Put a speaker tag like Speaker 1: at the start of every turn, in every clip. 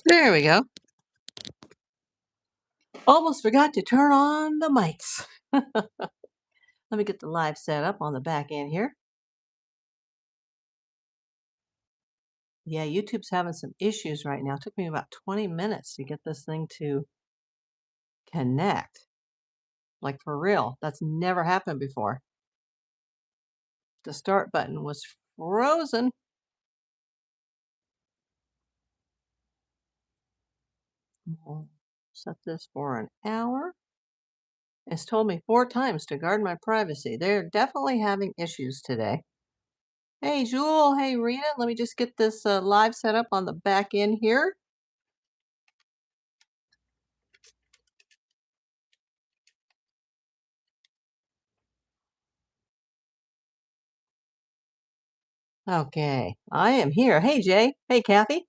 Speaker 1: There we go. Almost forgot to turn on the mics. Let me get the live set up on the back end here. Yeah, YouTube's having some issues right now. It took me about 20 minutes to get this thing to connect. Like for real. That's never happened before. The start button was frozen. We'll set this for an hour. It's told me 4 times to guard my privacy. They're definitely having issues today. Hey, Jewel. Hey, Rita. Let me just get this live set up on the back end here. Okay, I am here. Hey, Jay. Hey, Kathy.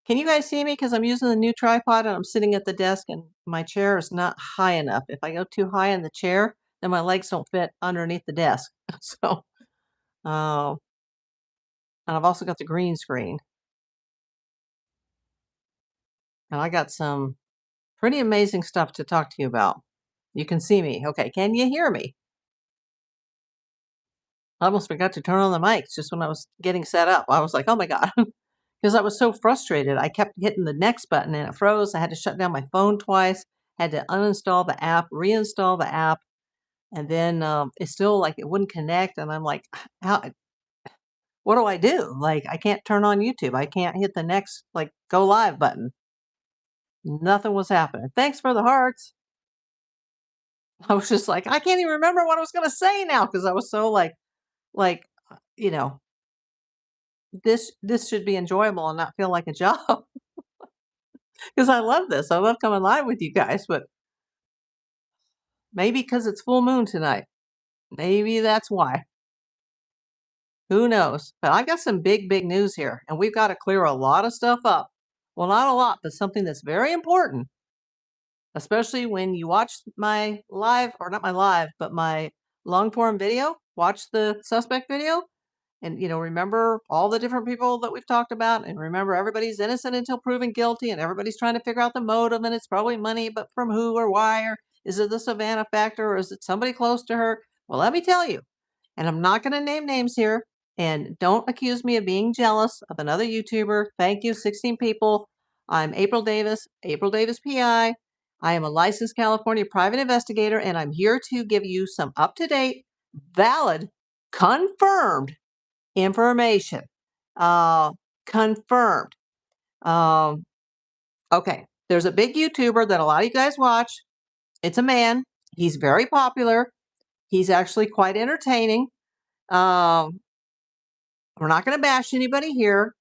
Speaker 1: Can you guys see me? Because I'm using the new tripod and I'm sitting at the desk and my chair is not high enough. If I go too high in the chair, then my legs don't fit underneath the desk. So, and I've also got the green screen. And I got some pretty amazing stuff to talk to you about. You can see me. Okay, can you hear me? I almost forgot to turn on the mics just when I was getting set up. I was like, oh my God. Because I was so frustrated. I kept hitting the next button and it froze. I had to shut down my phone twice, had to uninstall the app, reinstall the app, and then it's still like it wouldn't connect. And I'm like, what do I do? Like, I can't turn on YouTube. I can't hit the next, like, go live button. Nothing was happening. Thanks for the hearts. I was just like, I can't even remember what I was going to say now because I was so like, you know, this should be enjoyable and not feel like a job because I love this. I love coming live with you guys, but maybe because it's full moon tonight. Maybe that's why. Who knows? But I got some big news here, and we've got to clear a lot of stuff up. Well, not a lot, but something that's very important, especially when you watch my live, or not my live, but my long form video, watch the suspect video, and remember all the different people that we've talked about, and remember everybody's innocent until proven guilty, and everybody's trying to figure out the motive, and it's probably money, but from who or why, or is it the Savannah factor, or is it somebody close to her? Well, let me tell you, and I'm not going to name names here, and don't accuse me of being jealous of another YouTuber. Thank you, 16 people. I'm April Davis, April Davis PI. I am a licensed California private investigator, and I'm here to give you some up-to-date, valid, confirmed information. Confirmed. Okay, there's a big YouTuber that a lot of you guys watch. It's a man. He's very popular. He's actually quite entertaining. We're not going to bash anybody here,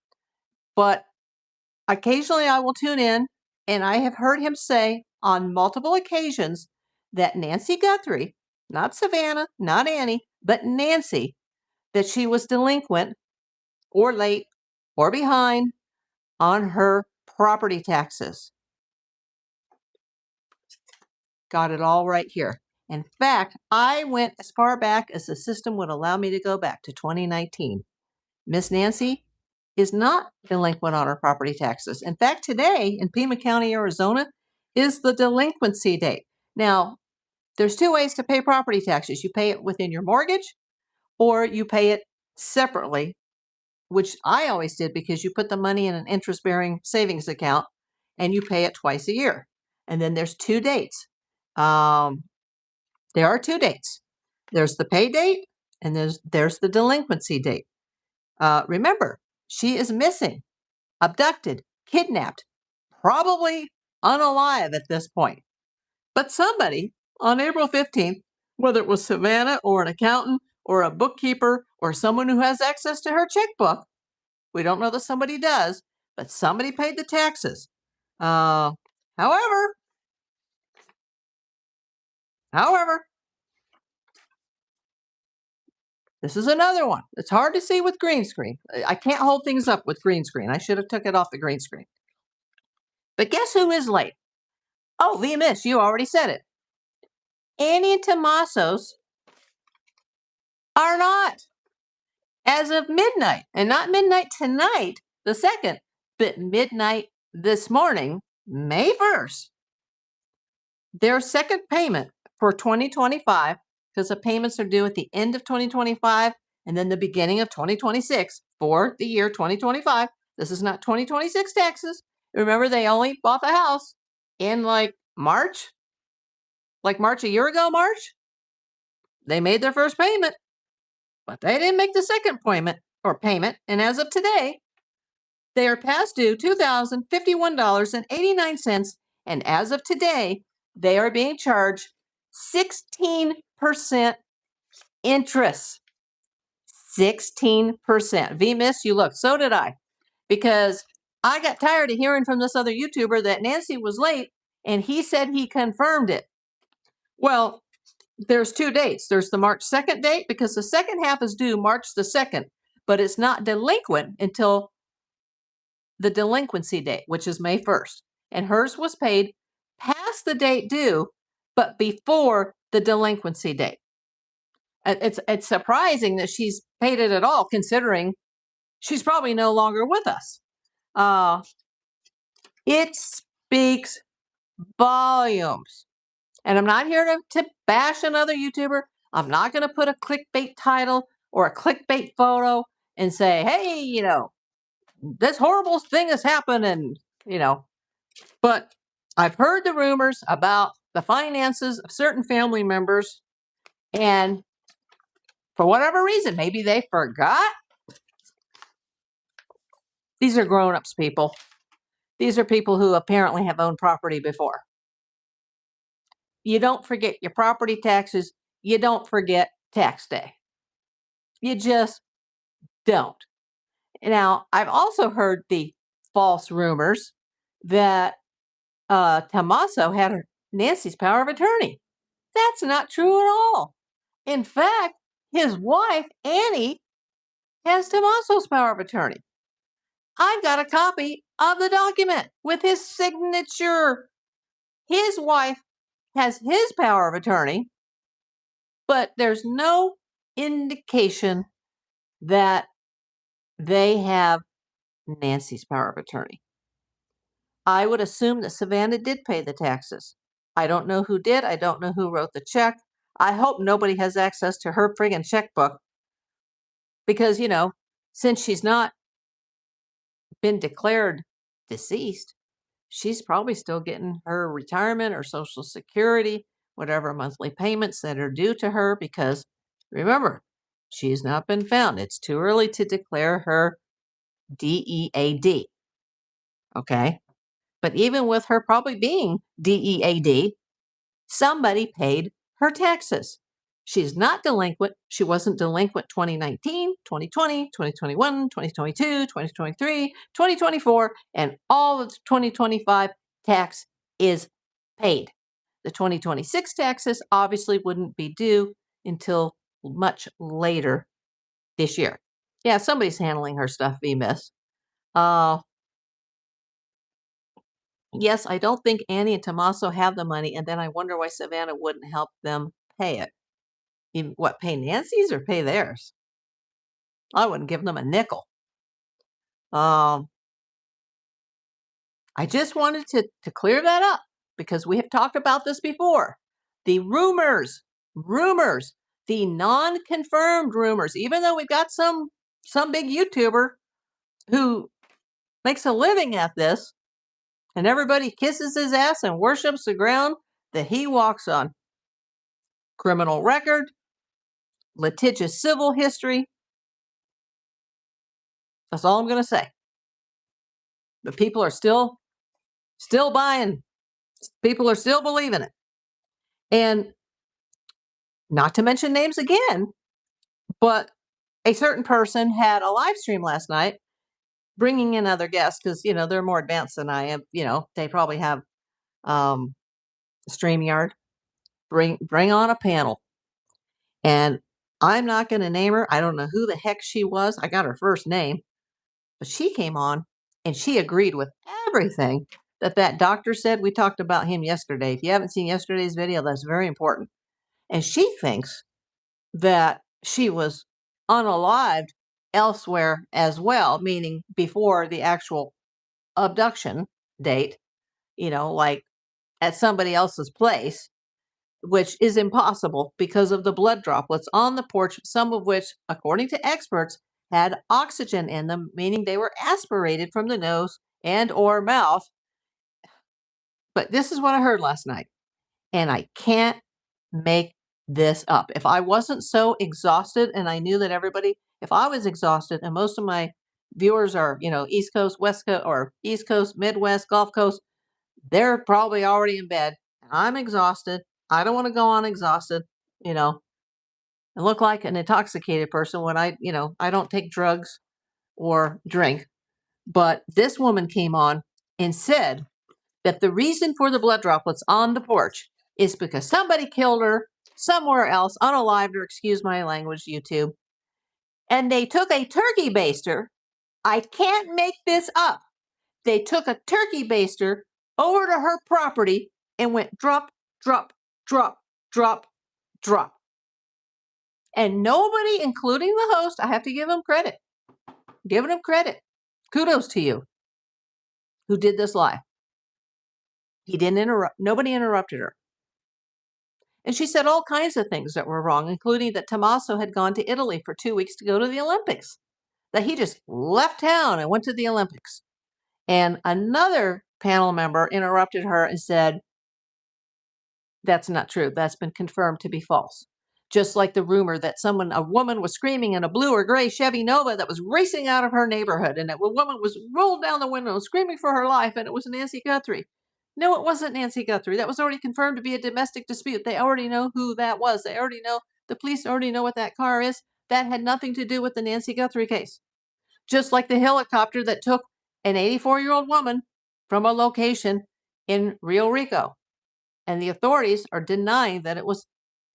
Speaker 1: but occasionally I will tune in, and I have heard him say on multiple occasions that Nancy Guthrie, not Savannah, not Annie, but Nancy, that she was delinquent or late or behind on her property taxes. Got it all right here. In fact, I went as far back as the system would allow me to go back to 2019. Miss Nancy is not delinquent on her property taxes. In fact, today in Pima County, Arizona, is the delinquency date. Now, there's 2 ways to pay property taxes. You pay it within your mortgage, or you pay it separately, which I always did because you put the money in an interest-bearing savings account and you pay it twice a year. And then there's 2 dates. There are 2 dates. There's the pay date and there's the delinquency date. Remember, she is missing, abducted, kidnapped, probably unalive at this point. But somebody on April 15th, whether it was Savannah or an accountant or a bookkeeper or someone who has access to her checkbook, we don't know that somebody does, but somebody paid the taxes. However, this is another one. It's hard to see with green screen. I can't hold things up with green screen. I should have took it off the green screen. But guess who is late? Oh, VMS, you already said it. Annie and Tomasos are not. as of midnight, and not midnight tonight, the 2nd, but midnight this morning, May 1st, their second payment for 2025, because the payments are due at the end of 2025 and then the beginning of 2026 for the year 2025. This is not 2026 taxes. Remember, they only bought the house in like March a year ago, March. They made their first payment, but they didn't make the second payment. And as of today, they are past due $2,051.89. And as of today, they are being charged 16% interest. 16%. V-Miss, you look. So did I. Because I got tired of hearing from this other YouTuber that Nancy was late, and he said he confirmed it. Well, there's two dates. There's the March 2nd date, because the second half is due March the 2nd, but it's not delinquent until the delinquency date, which is May 1st. And hers was paid past the date due, but before the delinquency date. It's surprising that she's paid it at all, considering she's probably no longer with us. It speaks volumes. And I'm not here to bash another YouTuber. I'm not going to put a clickbait title or a clickbait photo and say, hey, this horrible thing has happened, and, but I've heard the rumors about the finances of certain family members, and for whatever reason, maybe they forgot. These are grown-ups, people. These are people who apparently have owned property before. You don't forget your property taxes. You don't forget tax day. You just don't. Now, I've also heard the false rumors that Tommaso had Nancy's power of attorney. That's not true at all. In fact, his wife, Annie, has Tommaso's power of attorney. I've got a copy of the document with his signature. His wife has his power of attorney, but there's no indication that they have Nancy's power of attorney. I would assume that Savannah did pay the taxes. I don't know who did. I don't know who wrote the check. I hope nobody has access to her friggin' checkbook, because, since she's not been declared deceased, she's probably still getting her retirement or Social Security, whatever monthly payments that are due to her, because remember, she's not been found. It's too early to declare her DEAD. Okay? But even with her probably being DEAD, somebody paid her taxes. She's not delinquent. She wasn't delinquent 2019, 2020, 2021, 2022, 2023, 2024, and all of the 2025 tax is paid. The 2026 taxes obviously wouldn't be due until much later this year. Yeah, somebody's handling her stuff, V-Miss. Yes, I don't think Annie and Tommaso have the money, and then I wonder why Savannah wouldn't help them pay it. Pay Nancy's or pay theirs? I wouldn't give them a nickel. I just wanted to clear that up, because we have talked about this before. The rumors, the non-confirmed rumors, even though we've got some big YouTuber who makes a living at this, and everybody kisses his ass and worships the ground that he walks on. Criminal record, litigious civil history. That's all I'm going to say. But people are still buying. People are still believing it. And not to mention names again, but a certain person had a live stream last night bringing in other guests, because, they're more advanced than I am. They probably have StreamYard. Bring on a panel. And I'm not going to name her. I don't know who the heck she was. I got her first name. But she came on and she agreed with everything that doctor said. We talked about him yesterday. If you haven't seen yesterday's video, that's very important. And she thinks that she was unalived elsewhere as well, meaning before the actual abduction date, like at somebody else's place, which is impossible because of the blood droplets on the porch, some of which, according to experts, had oxygen in them, meaning they were aspirated from the nose and or mouth. But this is what I heard last night, and I can't make this up. If I wasn't so exhausted and I knew that if I was exhausted and most of my viewers are, East Coast, West Coast, or East Coast, Midwest, Gulf Coast, they're probably already in bed. I'm exhausted. I don't want to go on exhausted, and look like an intoxicated person when I don't take drugs or drink. But this woman came on and said that the reason for the blood droplets on the porch is because somebody killed her somewhere else, unalived her, excuse my language, YouTube, and they took a turkey baster. I can't make this up. They took a turkey baster over to her property and went drop, drop, drop, drop, drop. And nobody, including the host, I have to give him credit. Giving him credit. Kudos to you who did this live. He didn't interrupt. Nobody interrupted her. And she said all kinds of things that were wrong, including that Tommaso had gone to Italy for 2 weeks to go to the Olympics, that he just left town and went to the Olympics. And another panel member interrupted her and said, that's not true. That's been confirmed to be false. Just like the rumor that a woman was screaming in a blue or gray Chevy Nova that was racing out of her neighborhood, and that a woman was rolled down the window screaming for her life, and it was Nancy Guthrie. No, it wasn't Nancy Guthrie. That was already confirmed to be a domestic dispute. They already know who that was. The police already know what that car is. That had nothing to do with the Nancy Guthrie case. Just like the helicopter that took an 84-year-old woman from a location in Rio Rico. And the authorities are denying that it was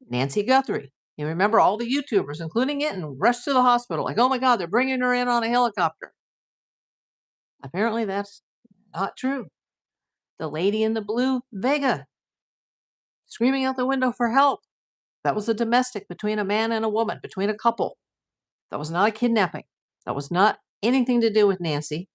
Speaker 1: Nancy Guthrie. You remember all the YouTubers, including it, and rushed to the hospital. Like, oh my God, they're bringing her in on a helicopter. Apparently that's not true. The lady in the blue, Vega, screaming out the window for help. That was a domestic between a man and a woman, between a couple. That was not a kidnapping. That was not anything to do with Nancy.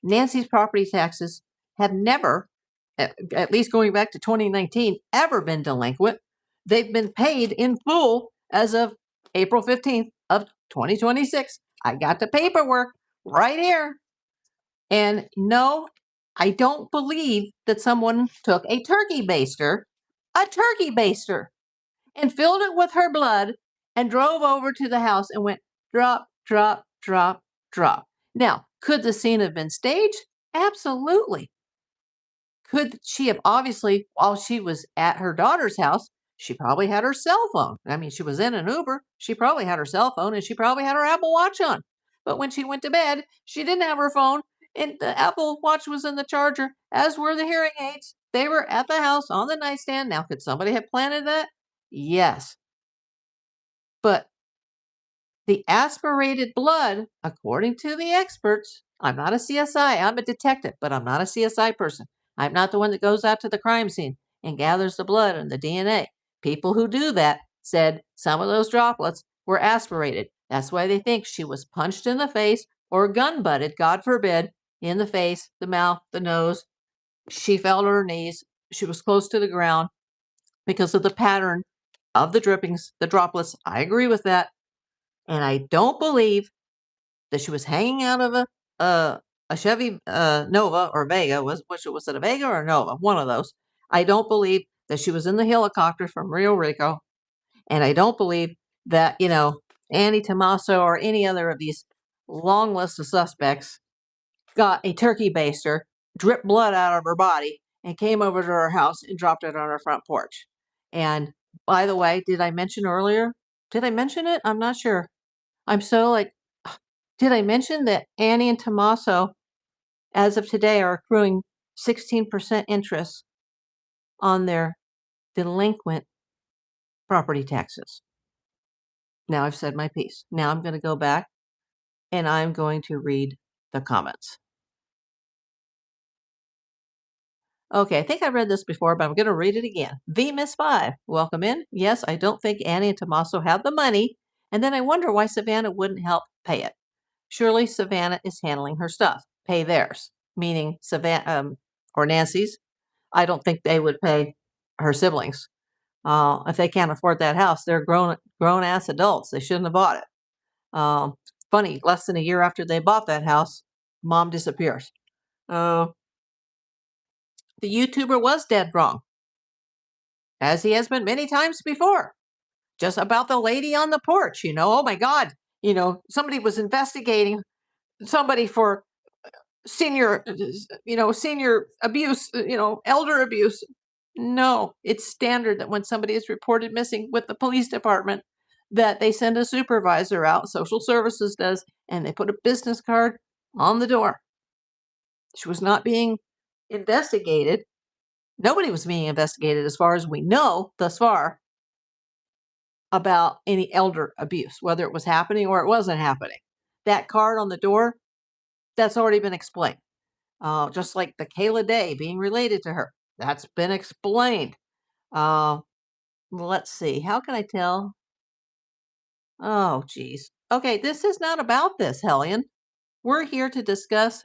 Speaker 1: Nancy's property taxes have never, at least going back to 2019, ever been delinquent. They've been paid in full as of April 15th of 2026. I got the paperwork right here. And no, I don't believe that someone took a turkey baster, and filled it with her blood and drove over to the house and went drop, drop, drop, drop. Now, could the scene have been staged? Absolutely. Could she have, obviously, while she was at her daughter's house, she probably had her cell phone. I mean, she was in an Uber. She probably had her cell phone and she probably had her Apple Watch on. But when she went to bed, she didn't have her phone and the Apple Watch was in the charger, as were the hearing aids. They were at the house on the nightstand. Now, could somebody have planted that? Yes. But the aspirated blood, according to the experts, I'm not a CSI, I'm a detective, but I'm not a CSI person. I'm not the one that goes out to the crime scene and gathers the blood and the DNA. People who do that said some of those droplets were aspirated. That's why they think she was punched in the face or gun butted, God forbid, in the face, the mouth, the nose. She fell to her knees. She was close to the ground because of the pattern of the drippings, the droplets. I agree with that. And I don't believe that she was hanging out of a Chevy Nova or Vega. Was it a Vega or a Nova? One of those. I don't believe that she was in the helicopter from Rio Rico, and I don't believe that Annie Tommaso or any other of these long list of suspects got a turkey baster, dripped blood out of her body, and came over to her house and dropped it on her front porch. And by the way, did I mention earlier? Did I mention it? I'm not sure. I'm so like, did I mention that Annie and Tommaso, as of today, are accruing 16% interest on their delinquent property taxes? Now I've said my piece. Now I'm going to go back and I'm going to read the comments. Okay, I think I read this before, but I'm going to read it again. VMiss5, welcome in. Yes, I don't think Annie and Tommaso have the money, and then I wonder why Savannah wouldn't help pay it. Surely Savannah is handling her stuff. Pay theirs, meaning Savannah or Nancy's. I don't think they would pay her siblings. If they can't afford that house, they're grown ass adults. They shouldn't have bought it. Funny, less than a year after they bought that house, mom disappears. The YouTuber was dead wrong, as he has been many times before. Just about the lady on the porch, oh my God, somebody was investigating somebody for senior, senior abuse, elder abuse. No, it's standard that when somebody is reported missing with the police department, that they send a supervisor out, social services does, and they put a business card on the door. She was not being investigated. Nobody was being investigated, as far as we know thus far, about any elder abuse, whether it was happening or it wasn't happening. That card on the door, that's already been explained. Just like the Kayla Day being related to her, that's been explained. Let's see. How can I tell? Oh, geez. Okay, this is not about this, Hellion. We're here to discuss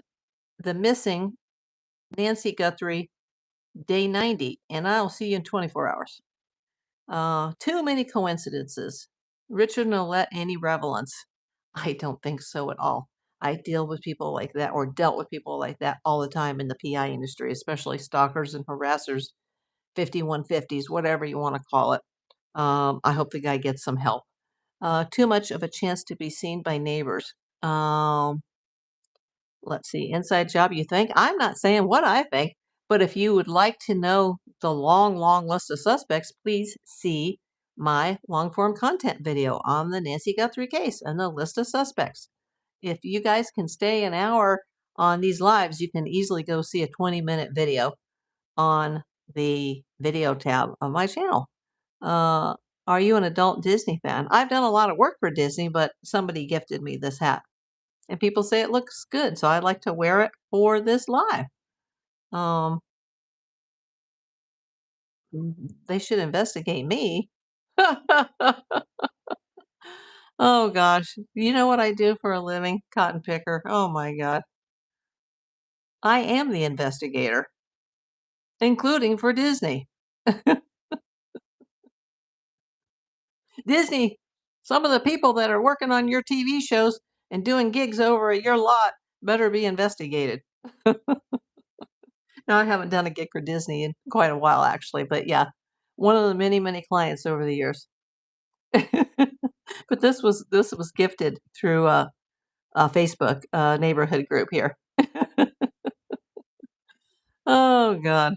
Speaker 1: the missing Nancy Guthrie day 90, and I'll see you in 24 hours. Too many coincidences. Richard Nolet, any relevance? I don't think so at all. I deal with people like that, or dealt with people like that all the time in the PI industry, especially stalkers and harassers, 5150s, whatever you want to call it. I hope the guy gets some help. Too much of a chance to be seen by neighbors. Let's see, inside job, you think? I'm not saying what I think, but if you would like to know the long, long list of suspects, please see my long form content video on the Nancy Guthrie case and the list of suspects. If you guys can stay an hour on these lives, you can easily go see a 20-minute video on the video tab of my channel. Are you an adult Disney fan? I've done a lot of work for Disney, but somebody gifted me this hat. And people say it looks good, so I'd like to wear it for this live. They should investigate me. Oh gosh, you know what I do for a living? Cotton picker. Oh my God. I am the investigator, including for Disney. Disney, some of the people that are working on your TV shows and doing gigs over at your lot better be investigated. Now, I haven't done a gig for Disney in quite a while, actually, but yeah, one of the many, many clients over the years. But this was gifted through a Facebook neighborhood group here. Oh God.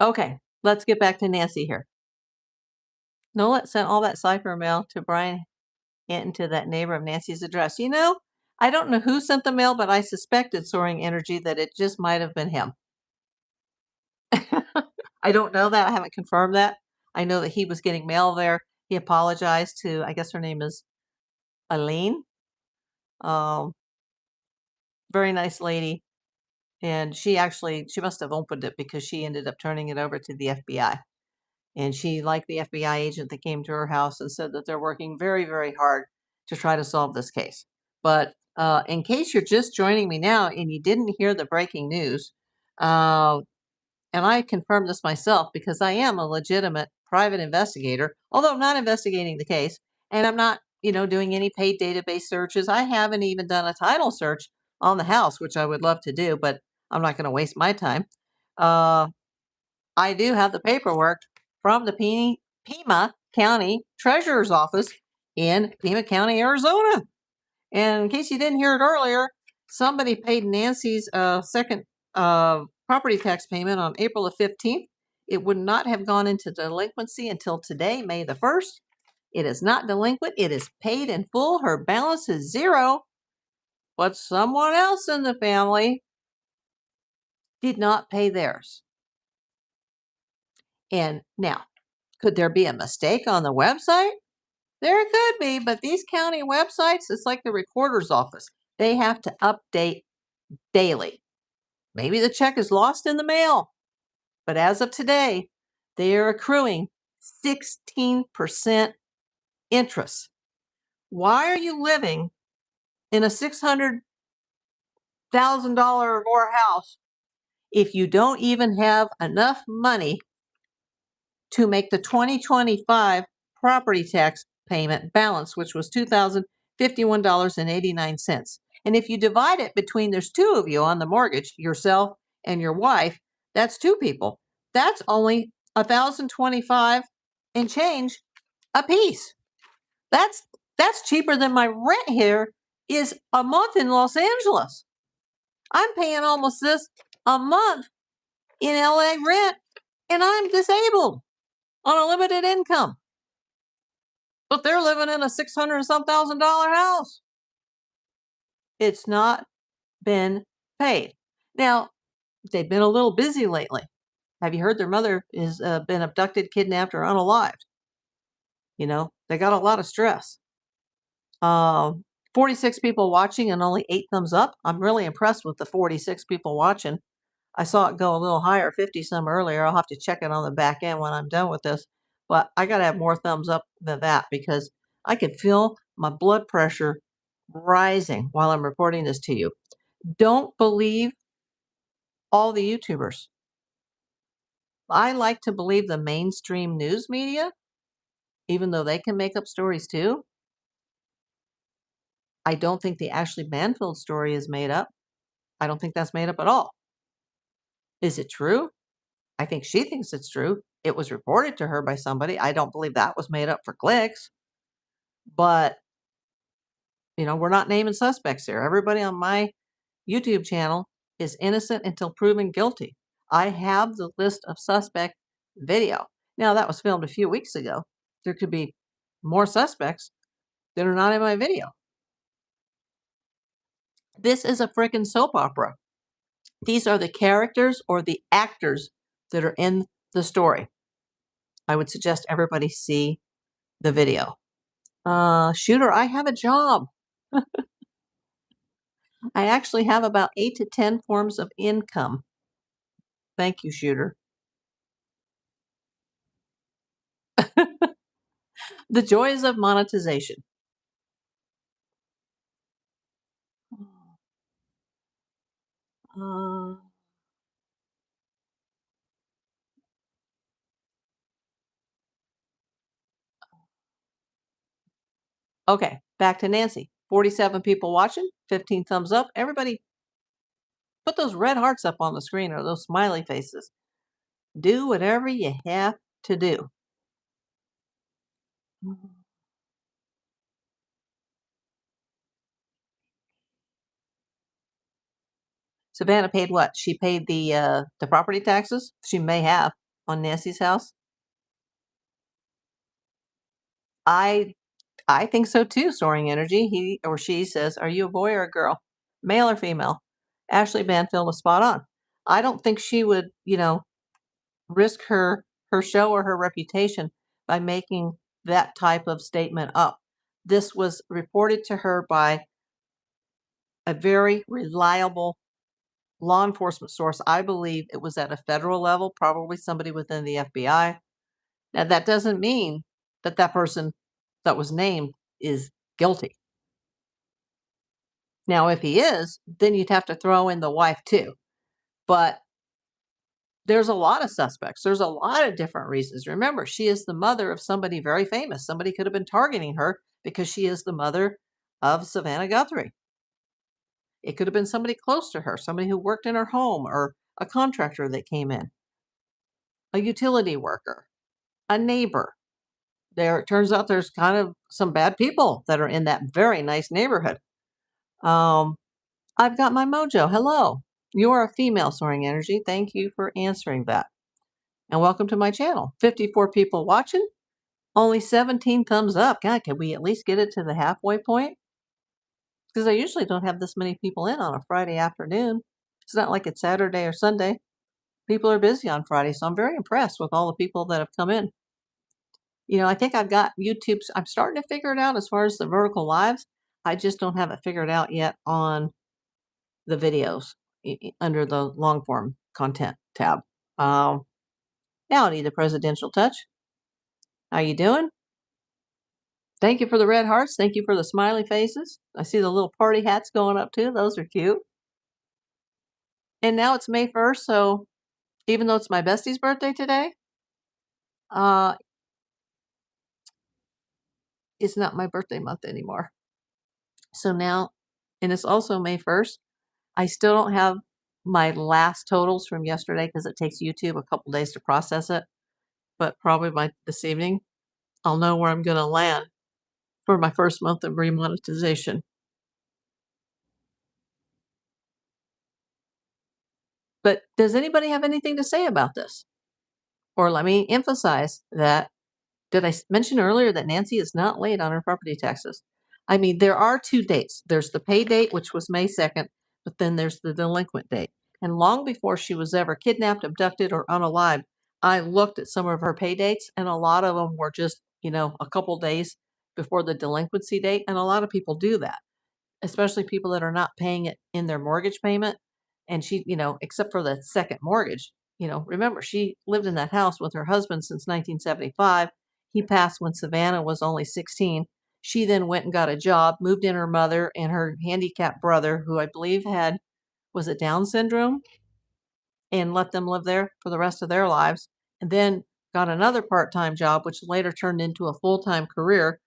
Speaker 1: Okay, let's get back to Nancy here. Nolet sent all that cipher mail to Brian Hinton to that neighbor of Nancy's address. I don't know who sent the mail, but I suspected Soaring Energy that it just might have been him. I don't know that. I haven't confirmed that. I know that he was getting mail there. He apologized to, I guess her name is Aline. Very nice lady. And she must have opened it because she ended up turning it over to the FBI. And she liked the FBI agent that came to her house and said that they're working very, very hard to try to solve this case. But in case you're just joining me now and you didn't hear the breaking news, and I confirmed this myself because I am a legitimate private investigator, although I'm not investigating the case, and I'm not, doing any paid database searches. I haven't even done a title search on the house, which I would love to do, but I'm not going to waste my time. I do have the paperwork from the Pima County Treasurer's Office in Pima County, Arizona. And in case you didn't hear it earlier, somebody paid Nancy's second property tax payment on April the 15th. It would not have gone into delinquency until today, May the 1st. It is not delinquent. It is paid in full. Her balance is zero. But someone else in the family did not pay theirs. And now, could there be a mistake on the website? There could be, but these county websites, it's like the recorder's office. They have to update daily. Maybe the check is lost in the mail. But as of today, they are accruing 16% interests. Why are you living in a $600,000 or more house if you don't even have enough money to make the 2025 property tax payment balance, which was $2,051.89? And if you divide it between, there's two of you on the mortgage, yourself and your wife, that's two people. That's only 1,025 and change a piece. That's cheaper than my rent here is a month in Los Angeles. I'm paying almost this a month in LA rent, and I'm disabled on a limited income. But they're living in a $600,000 house. It's not been paid. Now, they've been a little busy lately. Have you heard their mother has been abducted, kidnapped, or unalived? You know, they got a lot of stress. 46 people watching and only 8 thumbs up. I'm really impressed with the 46 people watching. I saw it go a little higher, 50 some earlier. I'll have to check it on the back end when I'm done with this. But I got to have more thumbs up than that because I could feel my blood pressure rising while I'm reporting this to you. Don't believe all the YouTubers. I like to believe the mainstream news media, even though they can make up stories too. I don't think the Ashley Banfield story is made up. I don't think that's made up at all. Is it true? I think she thinks it's true. It was reported to her by somebody. I don't believe that was made up for clicks. But, you know, we're not naming suspects here. Everybody on my YouTube channel is innocent until proven guilty. I have the list of suspect video. Now, that was filmed a few weeks ago. There could be more suspects that are not in my video. This is a freaking soap opera. These are the characters or the actors that are in the story. I would suggest everybody see the video. Shooter, I have a job. I actually have about 8 to 10 forms of income. Thank you, Shooter. The joys of monetization. Uh, okay, back to Nancy. 47 people watching, 15 thumbs up. Everybody put those red hearts up on the screen or those smiley faces. Do whatever you have to do. Savannah paid what? She paid the property taxes? She may have on Nancy's house. I think so too, Soaring Energy. He or she says, are you a boy or a girl? Male or female? Ashley Banfield was spot on. I don't think she would, you know, risk her show or her reputation by making that type of statement up. This was reported to her by a very reliable law enforcement source. I believe it was at a federal level, probably somebody within the FBI. Now, that doesn't mean that that person that was named is guilty. Now, if he is, then you'd have to throw in the wife too. But there's a lot of suspects. There's a lot of different reasons. Remember, she is the mother of somebody very famous. Somebody could have been targeting her because she is the mother of Savannah Guthrie. It could have been somebody close to her, somebody who worked in her home or a contractor that came in, a utility worker, a neighbor. There, it turns out there's kind of some bad people that are in that very nice neighborhood. I've got my mojo. Hello. You are a female, Soaring Energy. Thank you for answering that. And welcome to my channel. 54 people watching, only 17 thumbs up. God, can we at least get it to the halfway point? Because I usually don't have this many people in on a Friday afternoon. It's not like it's Saturday or Sunday. People are busy on Friday, so I'm very impressed with all the people that have come in. You know, I think I've got YouTube's, I'm starting to figure it out as far as the vertical lives. I just don't have it figured out yet on the videos under the long form content tab. Howdy, the presidential touch. How you doing? Thank you for the red hearts. Thank you for the smiley faces. I see the little party hats going up too. Those are cute. And now it's May 1st, so even though it's my bestie's birthday today, uh, it's not my birthday month anymore. So now, and it's also May 1st, I still don't have my last totals from yesterday because it takes YouTube a couple days to process it. But probably by this evening, I'll know where I'm going to land for my first month of remonetization. But does anybody have anything to say about this? Or let me emphasize that, did I mention earlier that Nancy is not late on her property taxes? I mean, there are two dates. There's the pay date, which was May 2nd, but then there's the delinquent date. And long before she was ever kidnapped, abducted, or unalived, I looked at some of her pay dates, and a lot of them were just, a couple days before the delinquency date. And a lot of people do that, especially people that are not paying it in their mortgage payment. And she, except for the second mortgage, remember, she lived in that house with her husband since 1975. He passed when Savannah was only 16. She then went and got a job, moved in her mother and her handicapped brother, who I believe was it Down syndrome, and let them live there for the rest of their lives. And then got another part-time job, which later turned into a full-time career.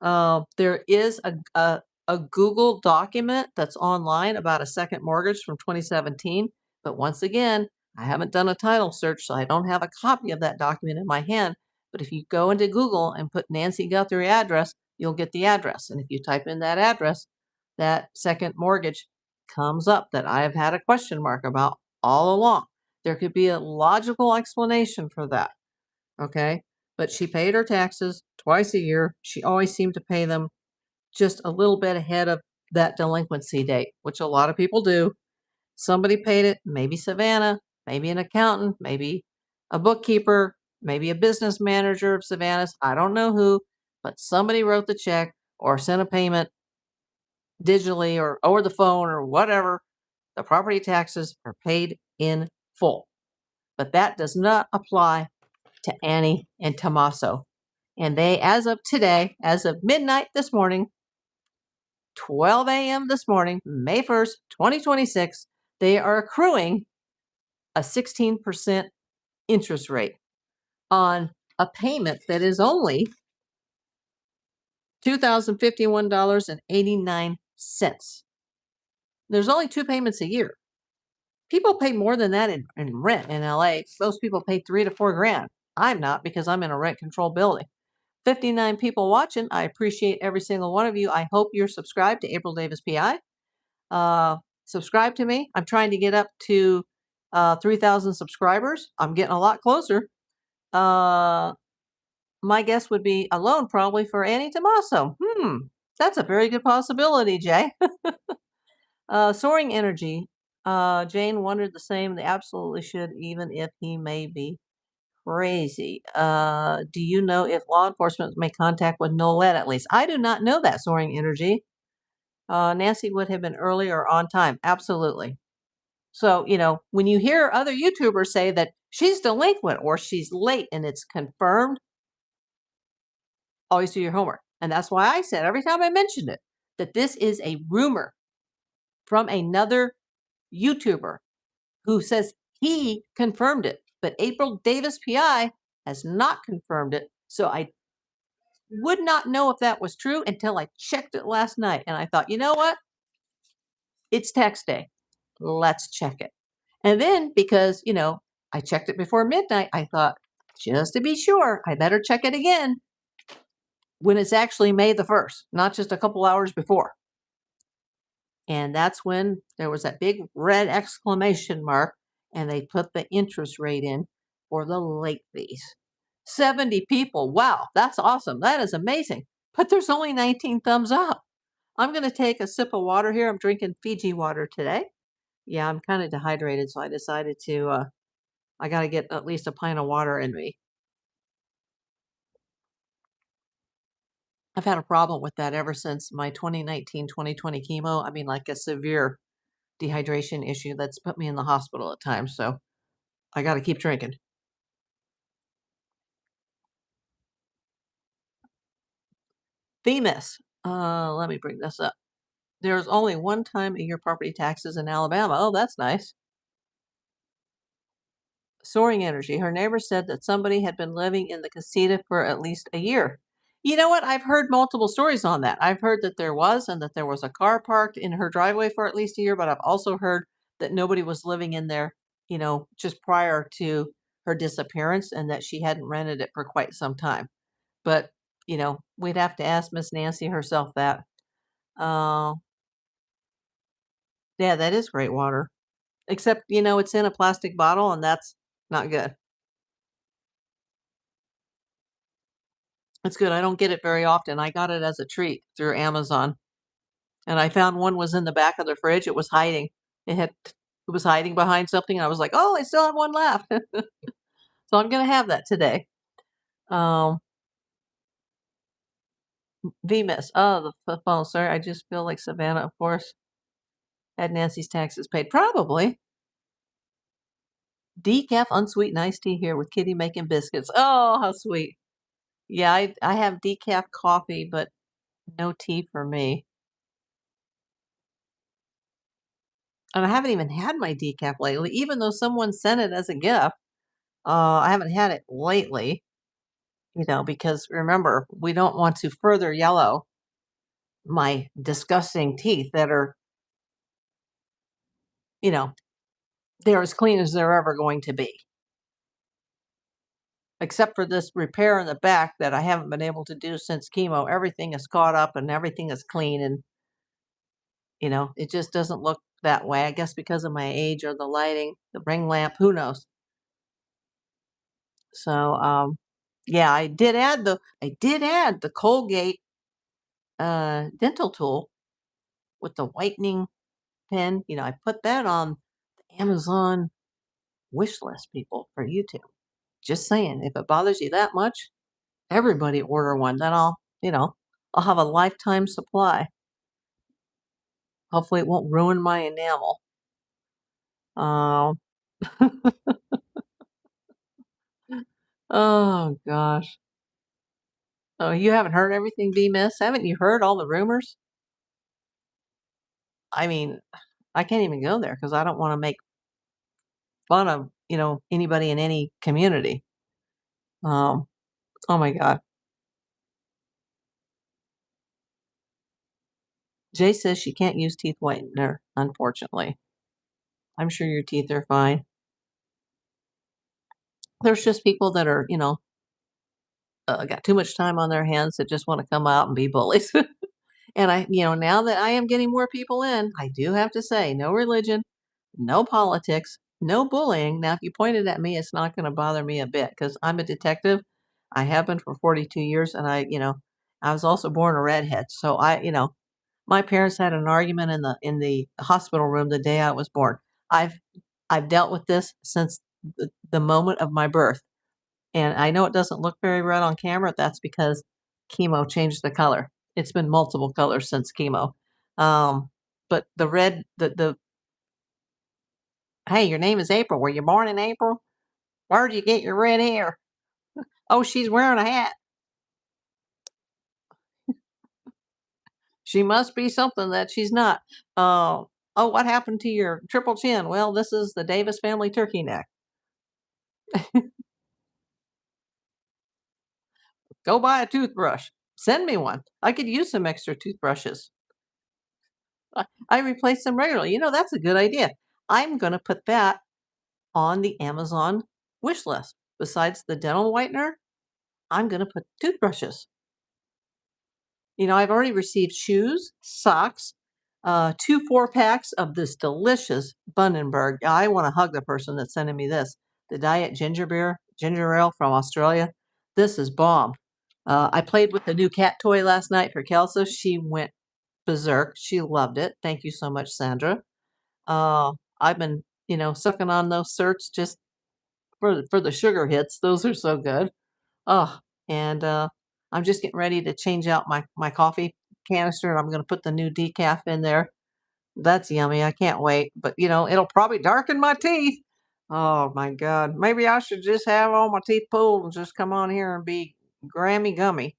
Speaker 1: There is a Google document that's online about a second mortgage from 2017. But once again, I haven't done a title search, so I don't have a copy of that document in my hand. But if you go into Google and put Nancy Guthrie address, you'll get the address. And if you type in that address, that second mortgage comes up that I have had a question mark about all along. There could be a logical explanation for that. Okay. But she paid her taxes twice a year. She always seemed to pay them just a little bit ahead of that delinquency date, which a lot of people do. Somebody paid it, maybe Savannah, maybe an accountant, maybe a bookkeeper, maybe a business manager of Savannah's. I don't know who, but somebody wrote the check or sent a payment digitally or over the phone or whatever. The property taxes are paid in full. But that does not apply to Annie and Tommaso. And they, as of today, as of midnight this morning, 12 a.m. this morning, May 1st, 2026, they are accruing a 16% interest rate on a payment that is only $2,051.89. There's only two payments a year. People pay more than that in rent in LA. Most people pay $3,000 to $4,000. I'm not, because I'm in a rent control building. 59 people watching. I appreciate every single one of you. I hope you're subscribed to April Davis PI. Subscribe to me. I'm trying to get up to 3,000 subscribers. I'm getting a lot closer. My guess would be a loan probably for Annie Tommaso. That's a very good possibility, Jay. Soaring energy. Jane wondered the same. They absolutely should, even if he may be crazy. Do you know if law enforcement made contact with Nolette at least? I do not know that, Soaring energy. Nancy would have been early or on time. Absolutely. So, when you hear other YouTubers say that she's delinquent or she's late and it's confirmed, always do your homework. And that's why I said every time I mentioned it, that this is a rumor from another YouTuber who says he confirmed it. But April Davis PI has not confirmed it. So I would not know if that was true until I checked it last night. And I thought, you know what? It's tax day. Let's check it. And then because, I checked it before midnight, I thought, just to be sure, I better check it again when it's actually May the 1st, not just a couple hours before. And that's when there was that big red exclamation mark, and they put the interest rate in for the late fees. 70 people. Wow, that's awesome. That is amazing. But there's only 19 thumbs up. I'm going to take a sip of water here. I'm drinking Fiji water today. Yeah, I'm kind of dehydrated, so I decided I got to get at least a pint of water in me. I've had a problem with that ever since my 2019-2020 chemo. I mean, like a severe dehydration issue that's put me in the hospital at times. So I got to keep drinking. Themis. Let me bring this up. There's only one time a year property taxes in Alabama. Oh, that's nice. Soaring energy. Her neighbor said that somebody had been living in the casita for at least a year. You know what? I've heard multiple stories on that. I've heard that there was, and that there was a car parked in her driveway for at least a year, but I've also heard that nobody was living in there, just prior to her disappearance and that she hadn't rented it for quite some time. But, we'd have to ask Miss Nancy herself that. Uh, yeah, that is great water. Except, it's in a plastic bottle and that's not good. It's good. I don't get it very often. I got it as a treat through Amazon, and I found one was in the back of the fridge. It was hiding. It was hiding behind something. I was like, "Oh, I still have one left." So I'm gonna have that today. Um, VMIS. Oh, the phone. Sorry, I just feel like Savannah, of course, had Nancy's taxes paid. Probably. Decaf unsweetened iced tea here with Kitty making biscuits. Oh, how sweet. Yeah, I have decaf coffee, but no tea for me. And I haven't even had my decaf lately, even though someone sent it as a gift. I haven't had it lately, because remember, we don't want to further yellow my disgusting teeth that are, you know, they're as clean as they're ever going to be, except for this repair in the back that I haven't been able to do since chemo. Everything is caught up and everything is clean. And, it just doesn't look that way. I guess because of my age or the lighting, the ring lamp, who knows? So, yeah, I did add the Colgate dental tool with the whitening pen. I put that on the Amazon wish list, people, for YouTube. Just saying, if it bothers you that much, everybody order one. Then I'll have a lifetime supply. Hopefully, it won't ruin my enamel. Um, oh gosh. Oh, you haven't heard everything be missed? Haven't you heard all the rumors? I mean, I can't even go there because I don't want to make fun of anybody in any community. Um, oh my God. Jay says she can't use teeth whitener, unfortunately. I'm sure your teeth are fine. There's just people that are, got too much time on their hands that just want to come out and be bullies. And now that I am getting more people in, I do have to say, no religion, no politics, no bullying. Now, if you pointed at me, it's not going to bother me a bit because I'm a detective. I have been for 42 years, and I was also born a redhead. So my parents had an argument in the hospital room the day I was born. I've I've dealt with this since the moment of my birth. And I know it doesn't look very red on camera. That's because chemo changed the color. It's been multiple colors since chemo. Um, but the red, the hey, your name is April. Were you born in April? Where'd you get your red hair? Oh, she's wearing a hat. She must be something that she's not. Oh, what happened to your triple chin? Well, this is the Davis family turkey neck. Go buy a toothbrush. Send me one. I could use some extra toothbrushes. I replace them regularly. That's a good idea. I'm going to put that on the Amazon wish list. Besides the dental whitener, I'm going to put toothbrushes. I've already received shoes, socks, 2 4-packs of this delicious Bundenberg. I want to hug the person that's sending me this. The Diet ginger ale from Australia. This is bomb. I played with the new cat toy last night for Kelsa. She went berserk. She loved it. Thank you so much, Sandra. I've been, sucking on those certs just for the sugar hits. Those are so good. Oh, and I'm just getting ready to change out my coffee canister, and I'm going to put the new decaf in there. That's yummy. I can't wait. But it'll probably darken my teeth. Oh my God. Maybe I should just have all my teeth pulled and just come on here and be Grammy gummy.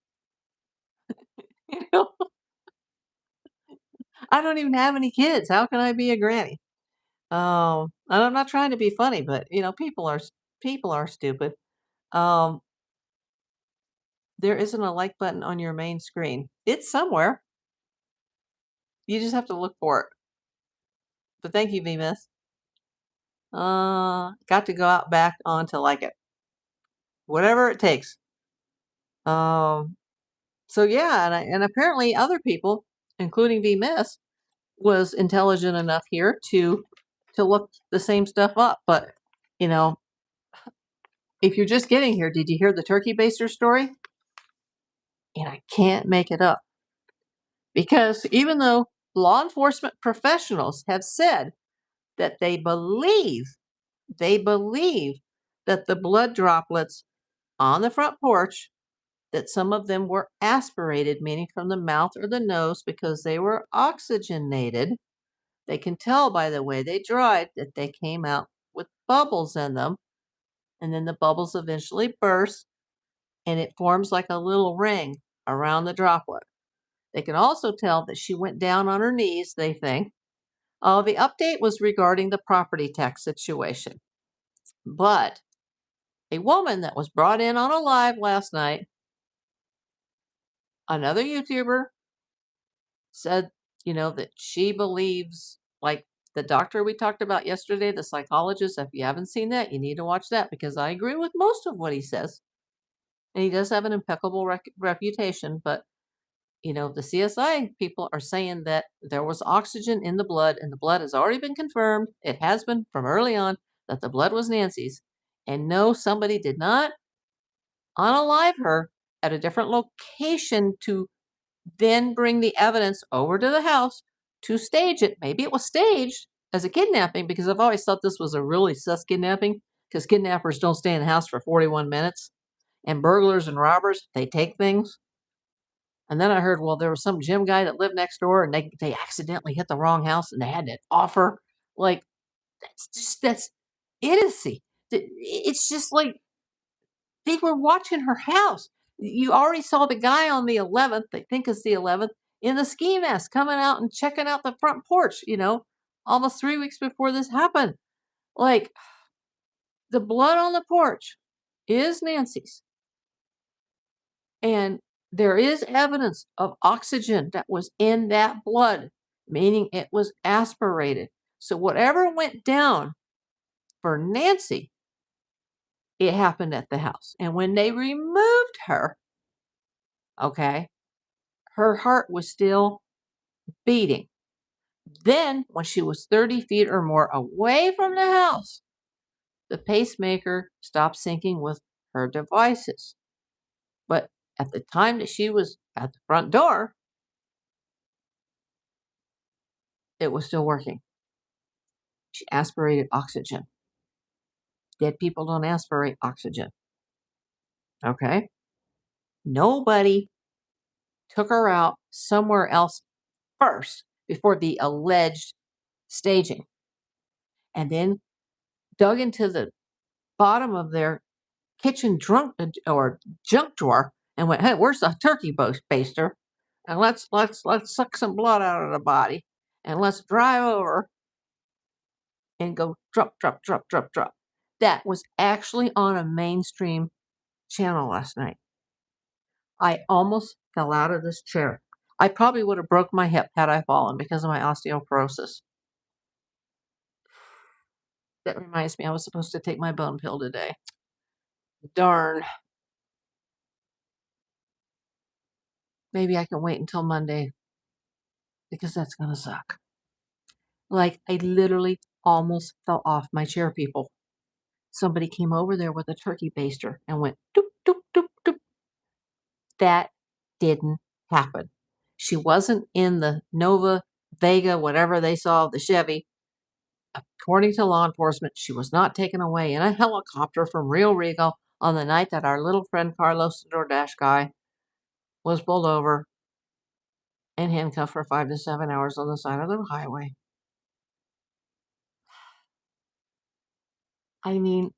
Speaker 1: You know, I don't even have any kids. How can I be a granny? And I'm not trying to be funny, but people are stupid. Um, there isn't a like button on your main screen. It's somewhere. You just have to look for it. But thank you, VMS. Got to go out back on to like it. Whatever it takes. Um, so yeah, and apparently other people, including VMS, was intelligent enough here to look the same stuff up. But you know, if you're just getting here, did you hear the turkey baster story? And I can't make it up because even though law enforcement professionals have said that they believe that the blood droplets on the front porch, that some of them were aspirated, meaning from the mouth or the nose, because they were oxygenated. They can tell by the way they dried that they came out with bubbles in them, and then the bubbles eventually burst, and it forms like a little ring around the droplet. They can also tell that she went down on her knees, they think. The update was regarding the property tax situation. But a woman that was brought in on a live last night, another YouTuber, said, that she believes, like the doctor we talked about yesterday, the psychologist. If you haven't seen that, you need to watch that because I agree with most of what he says. And he does have an impeccable reputation. But, the CSI people are saying that there was oxygen in the blood, and the blood has already been confirmed. It has been from early on that the blood was Nancy's. And no, somebody did not unalive her at a different location to then bring the evidence over to the house to stage it. Maybe it was staged as a kidnapping because I've always thought this was a really sus kidnapping because kidnappers don't stay in the house for 41 minutes and burglars and robbers, they take things. And then I heard, well, there was some gym guy that lived next door and they accidentally hit the wrong house and they had to offer. Like, that's idiocy. It's just like they were watching her house. You already saw the guy on the 11th, they think it's the 11th, in the ski mask coming out and checking out the front porch, almost 3 weeks before this happened. Like, the blood on the porch is Nancy's. And there is evidence of oxygen that was in that blood, meaning it was aspirated. So, whatever went down for Nancy, it happened at the house. And when they removed her, okay, her heart was still beating. Then, when she was 30 feet or more away from the house, the pacemaker stopped syncing with her devices. But at the time that she was at the front door, it was still working. She aspirated oxygen. Dead people don't aspirate oxygen. Okay? Nobody took her out somewhere else first before the alleged staging and then dug into the bottom of their kitchen drunk or junk drawer and went, "Hey, where's the turkey baster? And let's suck some blood out of the body and let's drive over and go drop, drop, drop, drop, drop." That was actually on a mainstream channel last night. I almost fell out of this chair. I probably would have broke my hip had I fallen because of my osteoporosis. That reminds me, I was supposed to take my bone pill today. Darn. Maybe I can wait until Monday because that's going to suck. Like, I literally almost fell off my chair, people. Somebody came over there with a turkey baster and went doop, doop, doop, doop. That didn't happen. She wasn't in the Nova, Vega, whatever they saw, the Chevy. According to law enforcement, she was not taken away in a helicopter from Rio Rico on the night that our little friend Carlos, the DoorDash guy, was pulled over and handcuffed for 5 to 7 hours on the side of the highway. I mean,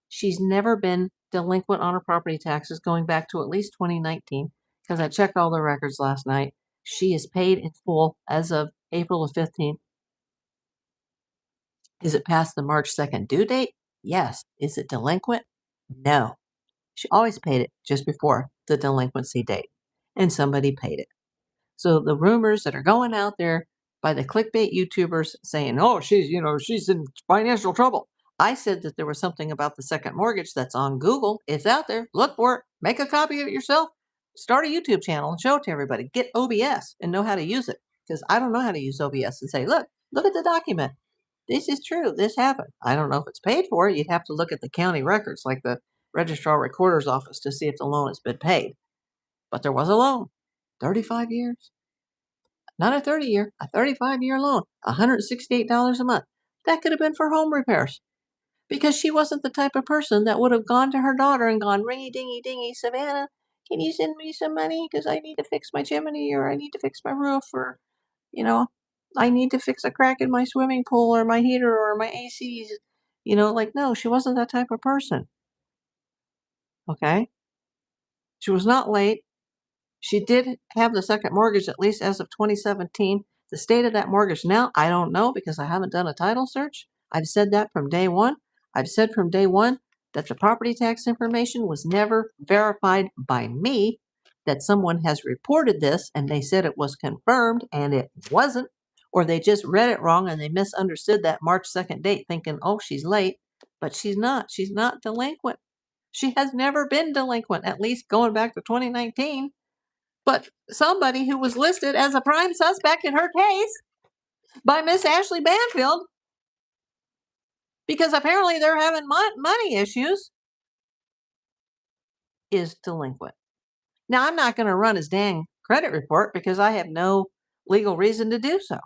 Speaker 1: she's never been delinquent on her property taxes going back to at least 2019 because I checked all the records last night. She is paid in full as of April the 15th. Is it past the March 2nd due date? Yes. Is it delinquent? No. She always paid it just before the delinquency date, and somebody paid it. So the rumors that are going out there by the clickbait YouTubers saying, "Oh, she's in financial trouble." I said that there was something about the second mortgage that's on Google. It's out there. Look for it. Make a copy of it yourself. Start a YouTube channel and show it to everybody. Get OBS and know how to use it, because I don't know how to use OBS and say, look at the document. This is true. This happened. I don't know if it's paid for. You'd have to look at the county records, like the registrar recorder's office, to see if the loan has been paid. But there was a loan. 35 years. Not a 30-year, a 35-year loan, $168 a month. That could have been for home repairs, because she wasn't the type of person that would have gone to her daughter and gone, "Ringy dingy dingy, Savannah, can you send me some money? Because I need to fix my chimney, or I need to fix my roof, or, you know, I need to fix a crack in my swimming pool, or my heater, or my ACs." No, she wasn't that type of person. Okay? She was not late. She did have the second mortgage, at least as of 2017. The state of that mortgage now, I don't know, because I haven't done a title search. I've said that from day one. I've said from day one that the property tax information was never verified by me, that someone has reported this and they said it was confirmed and it wasn't, or they just read it wrong and they misunderstood that March 2nd date, thinking, "Oh, she's late." But she's not. She's not delinquent. She has never been delinquent, at least going back to 2019. But somebody who was listed as a prime suspect in her case by Miss Ashley Banfield, because apparently they're having money issues, is delinquent. Now, I'm not going to run his dang credit report because I have no legal reason to do so.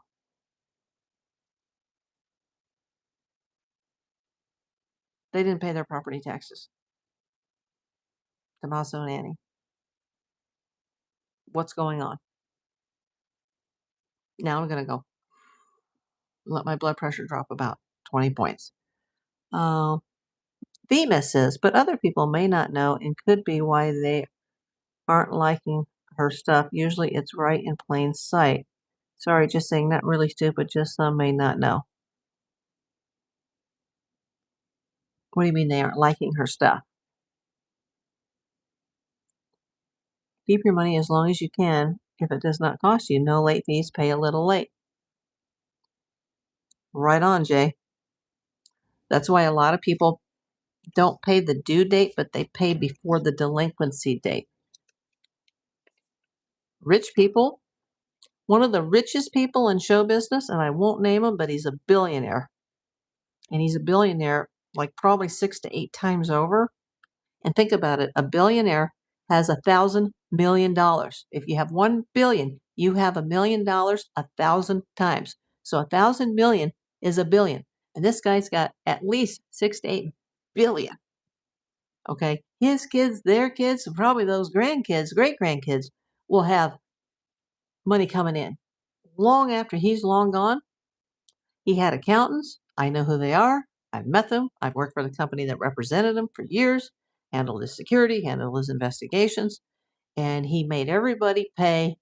Speaker 1: They didn't pay their property taxes. Tommaso and Annie. What's going on? Now I'm going to go let my blood pressure drop about 20 points. Vima says, but other people may not know and could be why they aren't liking her stuff. Usually it's right in plain sight. Sorry, just saying, not really stupid, just some may not know. What do you mean they aren't liking her stuff? Keep your money as long as you can. If it does not cost you, no late fees, pay a little late. Right on, Jay. That's why a lot of people don't pay the due date, but they pay before the delinquency date. Rich people, one of the richest people in show business, and I won't name him, but he's a billionaire. And he's a billionaire like probably 6 to 8 times over. And think about it, a billionaire has $1,000,000,000. If you have 1 billion, you have $1,000,000 1,000 times. So 1,000,000,000 is a billion. And this guy's got at least 6 to 8 billion. Okay. His kids, their kids, probably those grandkids, great grandkids, will have money coming in. Long after he's long gone, he had accountants. I know who they are. I've met them. I've worked for the company that represented him for years, handled his security, handled his investigations, and he made everybody pay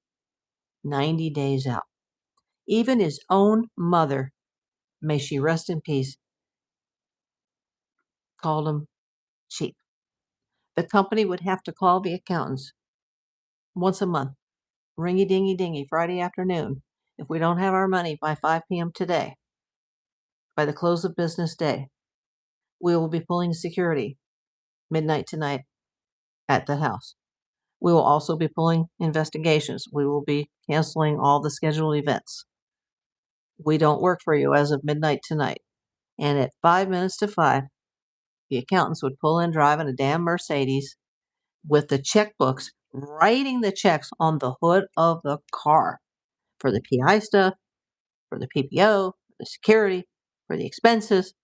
Speaker 1: 90 days out. Even his own mother, may she rest in peace, called him cheap. The company would have to call the accountants once a month, ringy dingy dingy, Friday afternoon. If we don't have our money by 5 p.m. today, by the close of business day, we will be pulling security midnight tonight at the house. We will also be pulling investigations. We will be canceling all the scheduled events. We don't work for you as of midnight tonight. And at 5 minutes to 5, the accountants would pull in driving a damn Mercedes with the checkbooks, writing the checks on the hood of the car for the PI stuff, for the PPO, for the security, for the expenses.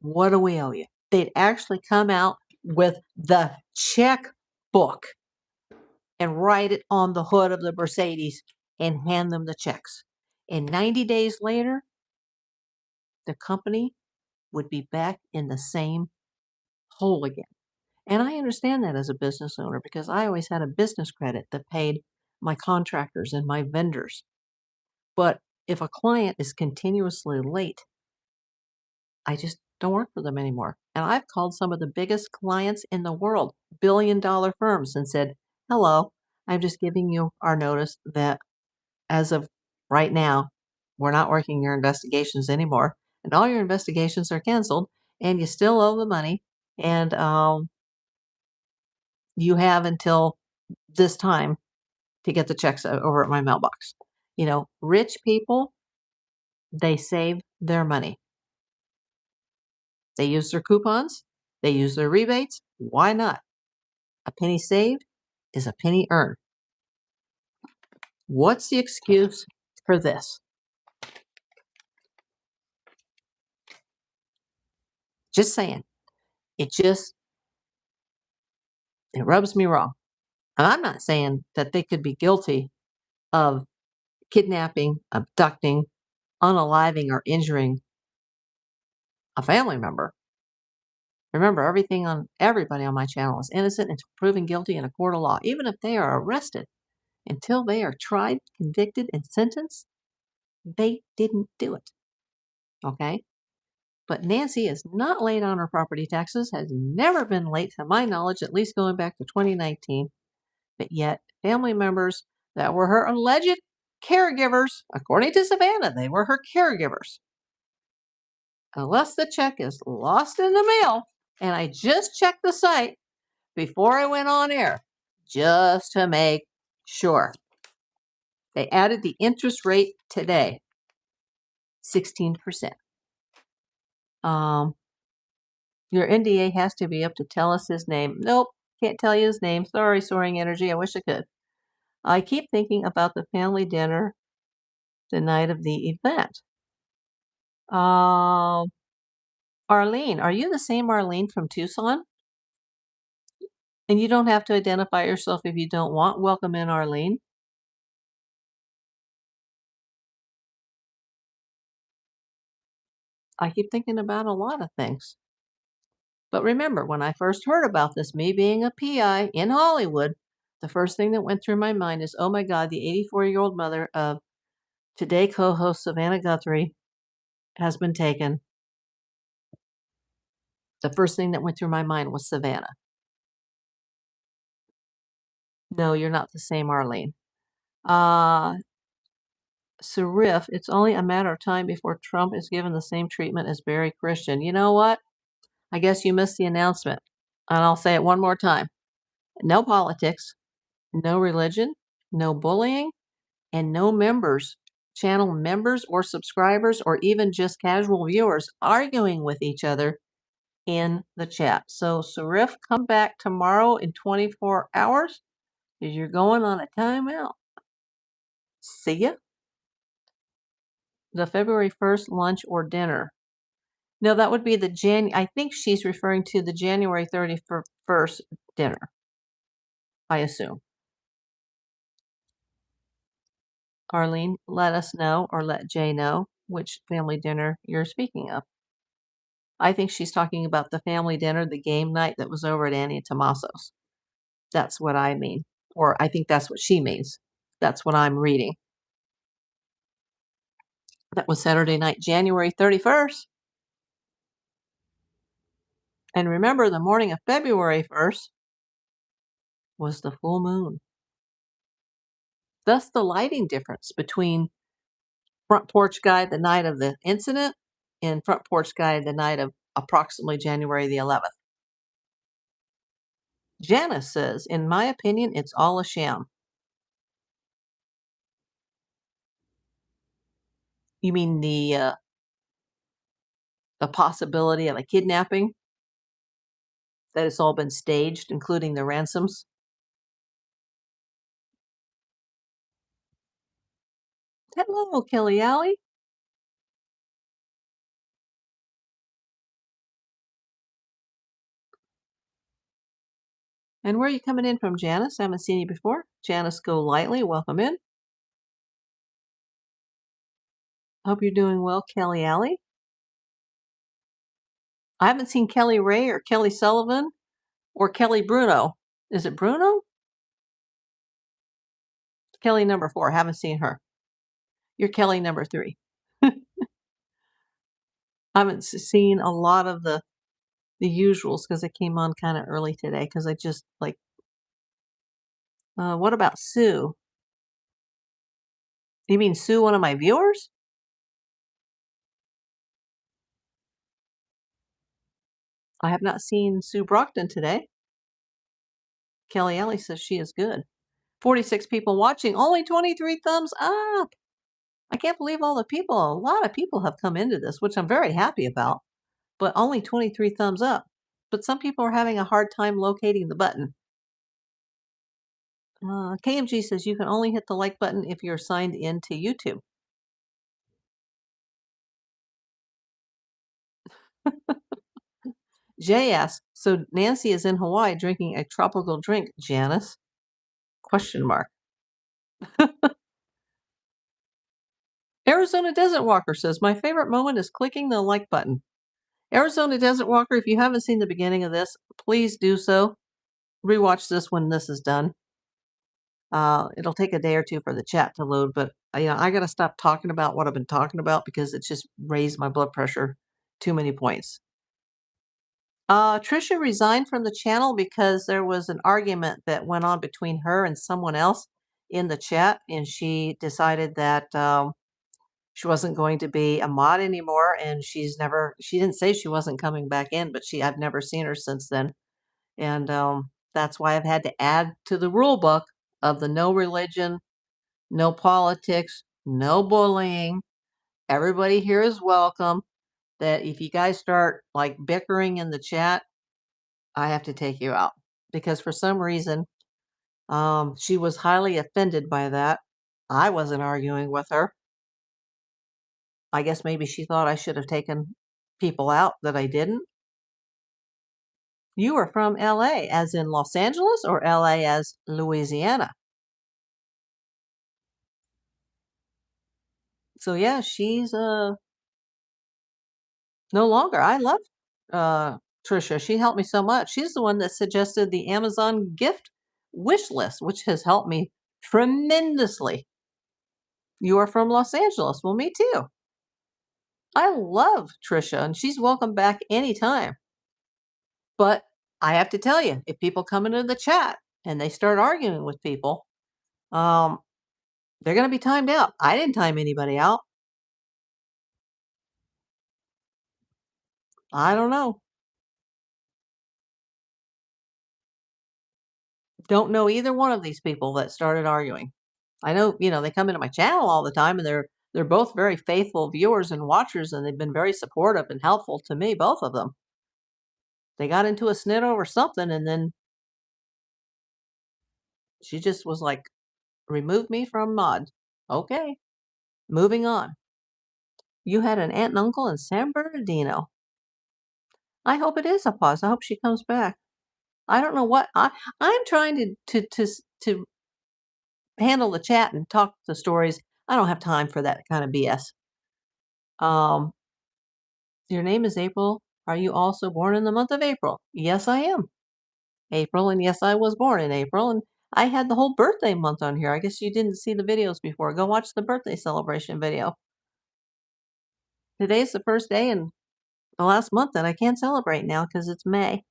Speaker 1: What do we owe you? They'd actually come out with the checkbook and write it on the hood of the Mercedes and hand them the checks. And 90 days later, the company would be back in the same hole again. And I understand that as a business owner because I always had a business credit that paid my contractors and my vendors. But if a client is continuously late, I just don't work for them anymore. And I've called some of the biggest clients in the world, billion-dollar firms, and said, hello, I'm just giving you our notice that as of right now, we're not working your investigations anymore. And all your investigations are canceled, and you still owe the money. And you have until this time to get the checks over at my mailbox. Rich people, they save their money. They use their coupons, they use their rebates. Why not? A penny saved is a penny earned. What's the excuse for this? Just saying. It rubs me wrong. And I'm not saying that they could be guilty of kidnapping, abducting, unaliving, or injuring a family member. Remember, everybody on my channel is innocent until proven guilty in a court of law. Even if they are arrested, until they are tried, convicted, and sentenced, they didn't do it. Okay? But Nancy is not late on her property taxes, has never been late to my knowledge, at least going back to 2019. But yet, family members that were her alleged caregivers, according to Savannah, they were her caregivers. Unless the check is lost in the mail, and I just checked the site before I went on air, just to make sure. They added the interest rate today, 16%. Your NDA has to be up to tell us his name. Nope, can't tell you his name. Sorry, Soaring Energy. I wish I could. I keep thinking about the family dinner the night of the event. Arlene, are you the same Arlene from Tucson? And you don't have to identify yourself if you don't want. Welcome in, Arlene. I keep thinking about a lot of things. But remember, when I first heard about this, me being a PI in Hollywood, the first thing that went through my mind is, oh my God, the 84-year-old mother of Today co-host Savannah Guthrie has been taken. The first thing that went through my mind was Savannah. No, you're not the same Arlene. Sarif, it's only a matter of time before Trump is given the same treatment as Barry Christian. You know what? I guess you missed the announcement. And I'll say it one more time. No politics, no religion, no bullying, and no channel members or subscribers, or even just casual viewers arguing with each other in the chat. So Sarif, come back tomorrow in 24 hours because you're going on a timeout. See ya. The February 1st lunch or dinner. No, that would be I think she's referring to the January 31st dinner, I assume. Arlene, let us know, or let Jay know which family dinner you're speaking of. I think she's talking about the family dinner, the game night that was over at Annie and Tommaso's. That's what I mean. Or I think that's what she means. That's what I'm reading. That was Saturday night, January 31st. And remember, the morning of February 1st was the full moon. Thus, the lighting difference between Front Porch Guy the night of the incident and Front Porch Guy the night of approximately January the 11th. Janice says, in my opinion, it's all a sham. You mean the possibility of a kidnapping? That it's all been staged, including the ransoms? Hello, Kelly Alley. And where are you coming in from, Janice? I haven't seen you before. Janice Go Lightly, welcome in. Hope you're doing well, Kelly Alley. I haven't seen Kelly Ray or Kelly Sullivan Or Kelly Bruno. Is it Bruno? Kelly number 4. Haven't seen her. You're Kelly number 3. I haven't seen a lot of the usuals because I came on kind of early today because I just like. What about Sue? You mean Sue, one of my viewers? I have not seen Sue Brockton today. Kelly Ellie says she is good. 46 people watching, only 23 thumbs up. I can't believe all the people. A lot of people have come into this, which I'm very happy about, but only 23 thumbs up. But some people are having a hard time locating the button. KMG says you can only hit the like button if you're signed into YouTube. Jay asks, so Nancy is in Hawaii drinking a tropical drink, Janice? Question mark. Arizona Desert Walker says, my favorite moment is clicking the like button. Arizona Desert Walker, if you haven't seen the beginning of this, please do so. Rewatch this when this is done. It'll take a day or two for the chat to load, but I got to stop talking about what I've been talking about because it's just raised my blood pressure too many points. Trisha resigned from the channel because there was an argument that went on between her and someone else in the chat, and she decided that she wasn't going to be a mod anymore, and she didn't say she wasn't coming back in, but I've never seen her since then. And that's why I've had to add to the rule book of the no religion, no politics, no bullying. Everybody here is welcome. That if you guys start like bickering in the chat, I have to take you out because for some reason she was highly offended by that. I wasn't arguing with her. I guess maybe she thought I should have taken people out that I didn't. You are from LA, as in Los Angeles, or LA as Louisiana? So yeah, she's no longer. I love Trisha. She helped me so much. She's the one that suggested the Amazon gift wish list, which has helped me tremendously. You are from Los Angeles. Well, me too. I love Trisha, and she's welcome back anytime. But I have to tell you, if people come into the chat and they start arguing with people, they're going to be timed out. I didn't time anybody out. I don't know. Don't know either one of these people that started arguing. I know, they come into my channel all the time, and they're both very faithful viewers and watchers, and they've been very supportive and helpful to me, both of them. They got into a snit over something, and then she just was like, remove me from mod. Okay, moving on. You had an aunt and uncle in San Bernardino. I hope it is a pause. I hope she comes back. I don't know what I'm trying to handle the chat and talk the stories. I don't have time for that kind of BS. Your name is April. Are you also born in the month of April? Yes, I am. April, and yes, I was born in April, and I had the whole birthday month on here. I guess you didn't see the videos before. Go watch the birthday celebration video. Today's the first day in the last month that I can't celebrate now because it's May.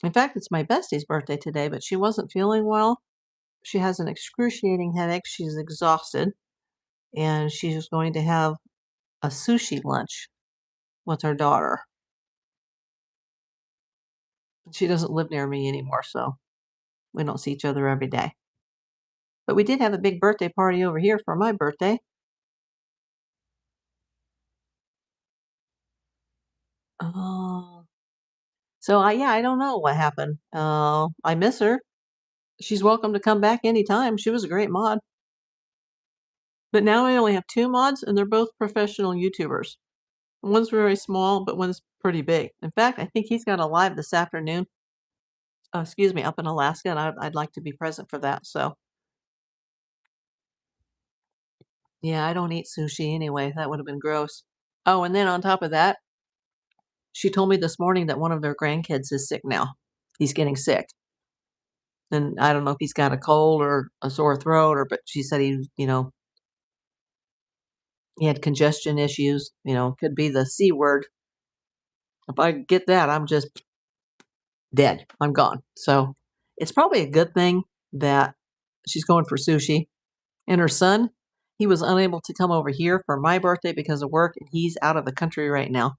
Speaker 1: In fact, it's my bestie's birthday today, but she wasn't feeling well. She has an excruciating headache. She's exhausted, and she's going to have a sushi lunch with her daughter. She doesn't live near me anymore, so we don't see each other every day. But we did have a big birthday party over here for my birthday. So I don't know what happened. I miss her. She's welcome to come back anytime. She was a great mod. But now I only have 2 mods, and they're both professional YouTubers. One's very small, but one's pretty big. In fact, I think he's got a live this afternoon. Excuse me, up in Alaska, and I'd like to be present for that. So, Yeah, I don't eat sushi anyway. That would have been gross. Oh, and then on top of that, she told me this morning that one of their grandkids is sick now. He's getting sick. And I don't know if he's got a cold or a sore throat but she said he had congestion issues, could be the C word. If I get that, I'm just dead. I'm gone. So it's probably a good thing that she's going for sushi. And her son, he was unable to come over here for my birthday because of work, and he's out of the country right now.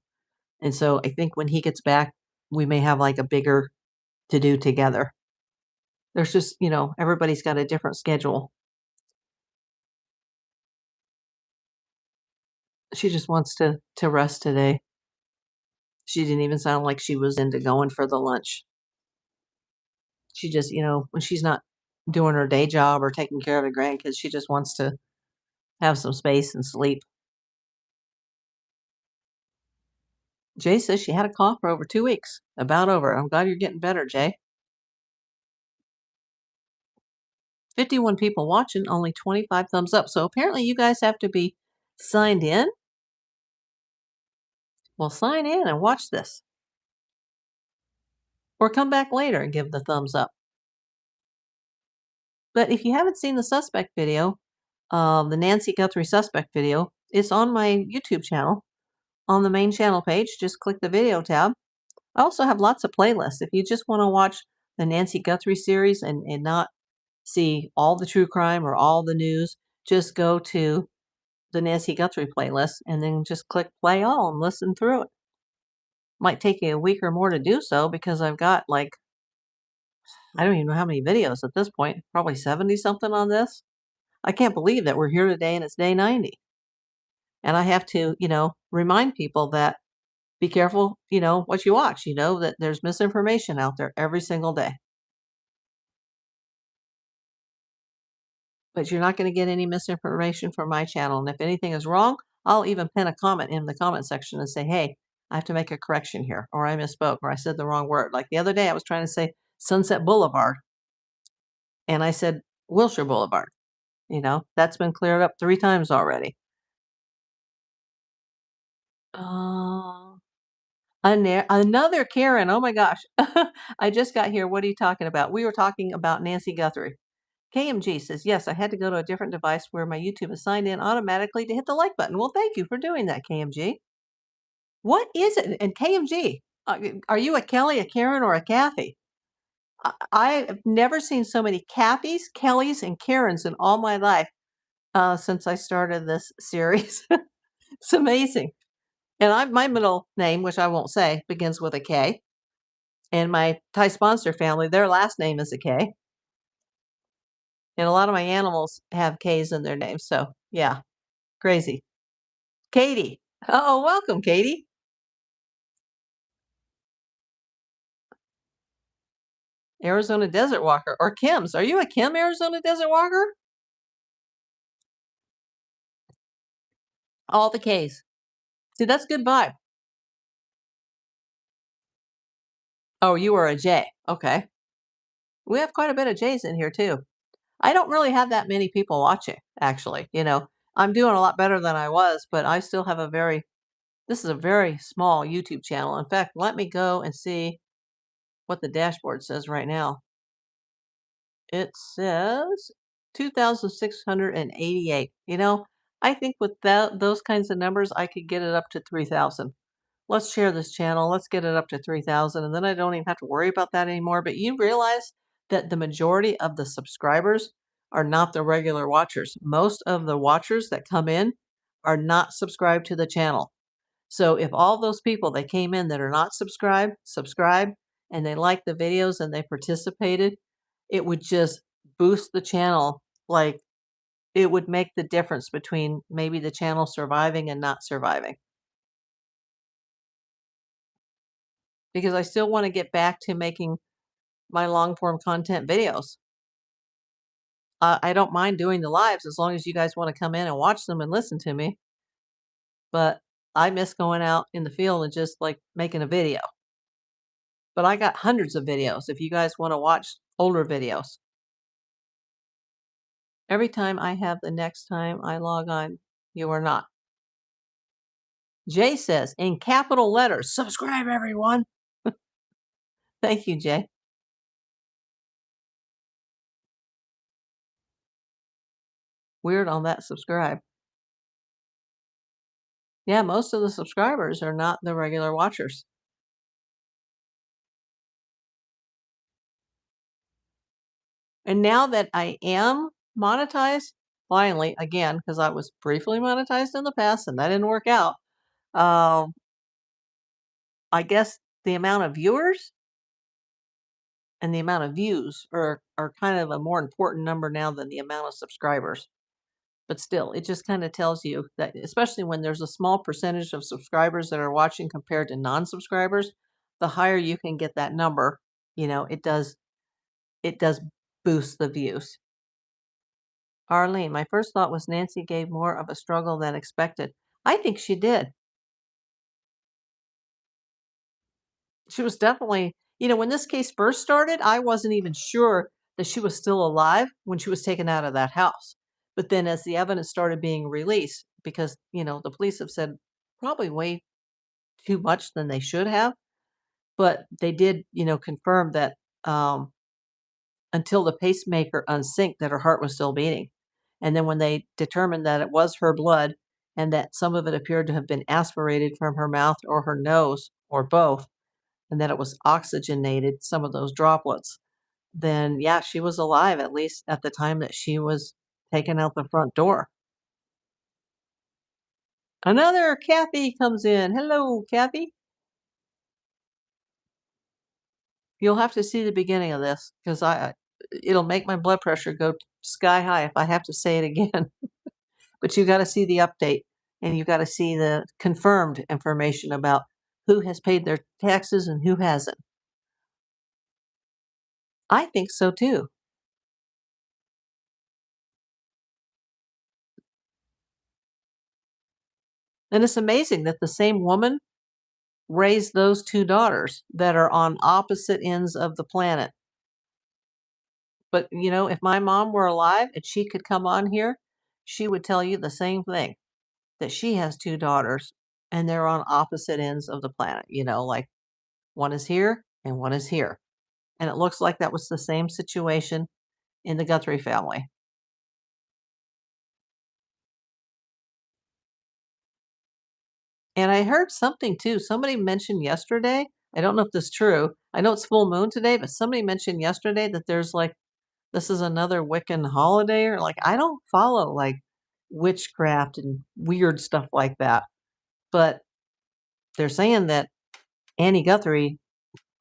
Speaker 1: And so I think when he gets back, we may have like a bigger to do together. There's just, everybody's got a different schedule. She just wants to rest today. She didn't even sound like she was into going for the lunch. She just, when she's not doing her day job or taking care of the grandkids, she just wants to have some space and sleep. Jay says she had a cough for over 2 weeks. About over. I'm glad you're getting better, Jay. 51 people watching, only 25 thumbs up. So apparently you guys have to be signed in. Well, sign in and watch this. Or come back later and give the thumbs up. But if you haven't seen the suspect video, the Nancy Guthrie suspect video, it's on my YouTube channel. On the main channel page, just click the video tab. I also have lots of playlists. If you just want to watch the Nancy Guthrie series and not see all the true crime or all the news, just go to the Nancy Guthrie playlist and then just click play all and listen through it. Might take you a week or more to do so because I've got I don't even know how many videos at this point, probably 70 something on this. I can't believe that we're here today and it's day 90. And I have to, remind people that be careful, what you watch, that there's misinformation out there every single day. But you're not going to get any misinformation from my channel. And if anything is wrong, I'll even pin a comment in the comment section and say, hey, I have to make a correction here, or I misspoke, or I said the wrong word. Like the other day, I was trying to say Sunset Boulevard, and I said Wilshire Boulevard. That's been cleared up 3 times already. Another Karen. Oh my gosh. I just got here. What are you talking about? We were talking about Nancy Guthrie. KMG says, yes, I had to go to a different device where my YouTube is signed in automatically to hit the like button. Well, thank you for doing that, KMG. What is it? And KMG, are you a Kelly, a Karen, or a Kathy? I've never seen so many Kathys, Kellys, and Karens in all my life since I started this series. It's amazing. And my middle name, which I won't say, begins with a K. And my Thai sponsor family, their last name is a K. And a lot of my animals have K's in their names. So, yeah, crazy. Katie. Oh, welcome, Katie. Arizona Desert Walker or Kim's. Are you a Kim Arizona Desert Walker? All the K's. See, that's good vibe. Oh, you are a J. Okay. We have quite a bit of J's in here too. I don't really have that many people watching, actually. I'm doing a lot better than I was, but I still have this is a very small YouTube channel. In fact, let me go and see what the dashboard says right now. It says 2,688. I think with those kinds of numbers, I could get it up to 3,000. Let's share this channel. Let's get it up to 3,000. And then I don't even have to worry about that anymore. But you realize that the majority of the subscribers are not the regular watchers. Most of the watchers that come in are not subscribed to the channel. So if all those people that came in that are not subscribe, and they like the videos and they participated, it would just boost the channel. Like it would make the difference between maybe the channel surviving and not surviving. Because I still want to get back to making my long form content videos. I don't mind doing the lives as long as you guys want to come in and watch them and listen to me. But I miss going out in the field and just like making a video. But I got hundreds of videos if you guys want to watch older videos. Every time I have the next time I log on, you are not. Jay says, in capital letters, subscribe, everyone. Thank you, Jay. Weird on that subscribe. Yeah, most of the subscribers are not the regular watchers. And now that I am monetized, finally, again, because I was briefly monetized in the past and that didn't work out, um, I guess the amount of viewers and the amount of views are kind of a more important number now than the amount of subscribers. But still, it just kind of tells you that, especially when there's a small percentage of subscribers that are watching compared to non-subscribers, the higher you can get that number, it does boost the views. Arlene, my first thought was Nancy gave more of a struggle than expected. I think she did. She was definitely, when this case first started, I wasn't even sure that she was still alive when she was taken out of that house. But then as the evidence started being released, because, the police have said probably way too much than they should have, but they did, confirm that until the pacemaker unsynced, that her heart was still beating. And then when they determined that it was her blood and that some of it appeared to have been aspirated from her mouth or her nose or both, and that it was oxygenated, some of those droplets, then yeah, she was alive, at least at the time that she was taken out the front door. Another Kathy comes in. Hello, Kathy. You'll have to see the beginning of this because it'll make my blood pressure go sky high if I have to say it again. But you got to see the update and you got to see the confirmed information about who has paid their taxes and who hasn't. I think so too. And it's amazing that the same woman raised those two daughters that are on opposite ends of the planet. But, if my mom were alive and she could come on here, she would tell you the same thing, that she has two daughters and they're on opposite ends of the planet, like one is here and one is here. And it looks like that was the same situation in the Guthrie family. And I heard something too. Somebody mentioned yesterday. I don't know if this is true. I know it's full moon today, but somebody mentioned yesterday that there's like this is another Wiccan holiday, or like I don't follow like witchcraft and weird stuff like that. But they're saying that Annie Guthrie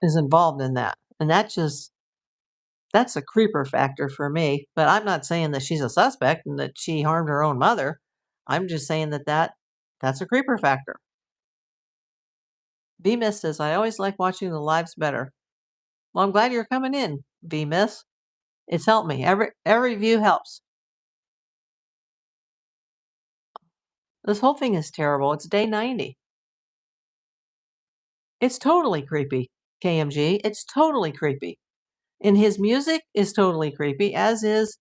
Speaker 1: is involved in that. And that's a creeper factor for me. But I'm not saying that she's a suspect and that she harmed her own mother. I'm just saying that's a creeper factor. V Miss says, I always like watching the lives better. Well, I'm glad you're coming in, V Miss. It's helped me. Every view helps. This whole thing is terrible. It's day 90. It's totally creepy, KMG. It's totally creepy. And his music is totally creepy, as is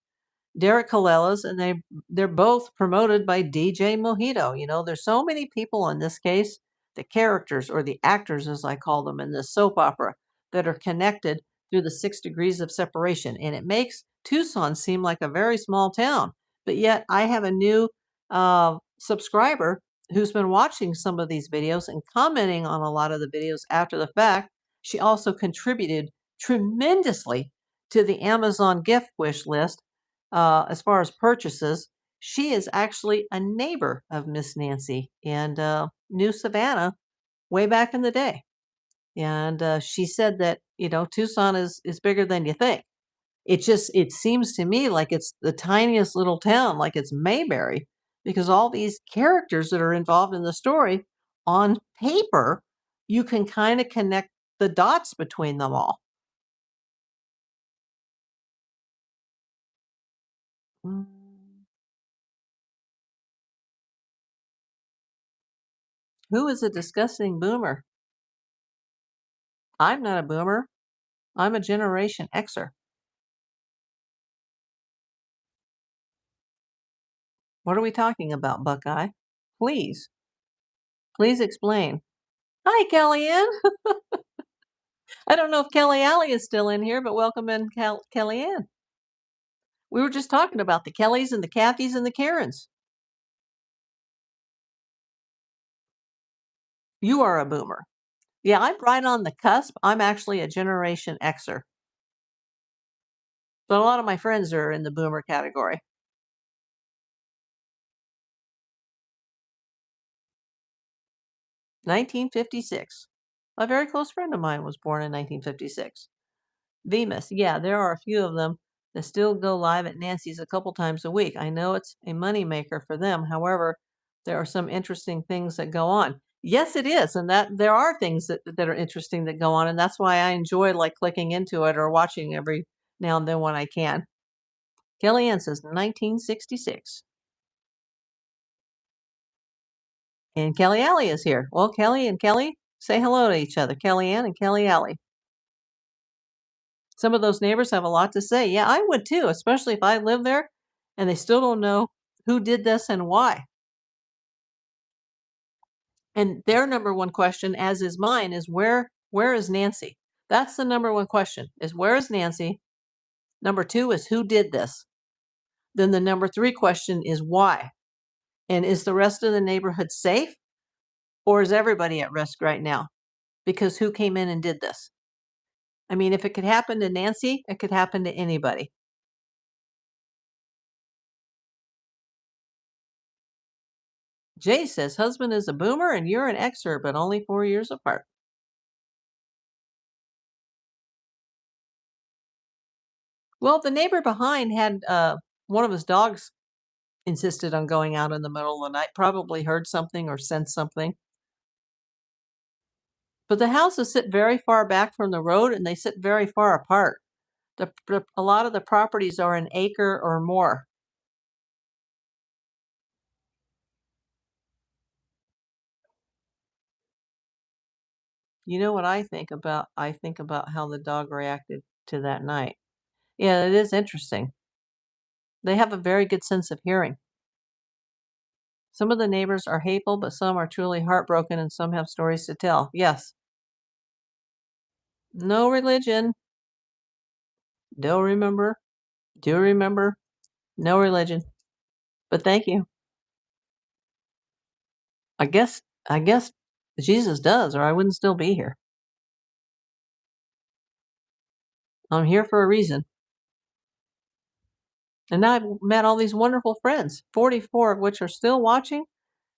Speaker 1: Derek Collella's, and they're both promoted by DJ Mojito. There's so many people in this case, the characters or the actors, as I call them in this soap opera, that are connected through the 6 degrees of separation. And it makes Tucson seem like a very small town. But yet I have a new subscriber who's been watching some of these videos and commenting on a lot of the videos after the fact. She also contributed tremendously to the Amazon gift wish list as far as purchases. She is actually a neighbor of Miss Nancy and New Savannah way back in the day. And she said that, Tucson is bigger than you think. It seems to me like it's the tiniest little town, like it's Mayberry, because all these characters that are involved in the story on paper, you can kind of connect the dots between them all. Mm. Who is a disgusting boomer? I'm not a boomer. I'm a Generation Xer. What are we talking about, Buckeye? Please, please explain. Hi, Kellyanne. I don't know if Kelly Alley is still in here, but welcome in, Kellyanne. We were just talking about the Kellys and the Kathys and the Karens. You are a boomer. Yeah, I'm right on the cusp. I'm actually a Generation Xer. But a lot of my friends are in the boomer category. 1956. A very close friend of mine was born in 1956. Venus, yeah, there are a few of them that still go live at Nancy's a couple times a week. I know it's a moneymaker for them. However, there are some interesting things that go on. Yes, it is, and that there are things that are interesting that go on, and that's why I enjoy like clicking into it or watching every now and then when I can. Kellyanne says 1966. And Kelly Alley is here. Well, Kelly and Kelly say hello to each other. Kellyanne and Kelly Alley. Some of those neighbors have a lot to say. Yeah, I would too, especially if I live there and they still don't know who did this and why. And their number one question, as is mine, is where is Nancy? That's the number one question, is where is Nancy? Number two is who did this? Then the number three question is why? And is the rest of the neighborhood safe? Or is everybody at risk right now? Because who came in and did this? I mean, if it could happen to Nancy, it could happen to anybody. Jay says husband is a boomer and you're an Xer, but only 4 years apart. Well, the neighbor behind had one of his dogs insisted on going out in the middle of the night, probably heard something or sensed something. But the houses sit very far back from the road and they sit very far apart. A lot of the properties are an acre or more. You know what I think about? I think about how the dog reacted to that night. Yeah, it is interesting. They have a very good sense of hearing. Some of the neighbors are hateful, but some are truly heartbroken and some have stories to tell. Yes. No religion. Don't remember. Do remember. No religion. But thank you. I guess Jesus does, or I wouldn't still be here. I'm here for a reason. And now I've met all these wonderful friends, 44 of which are still watching.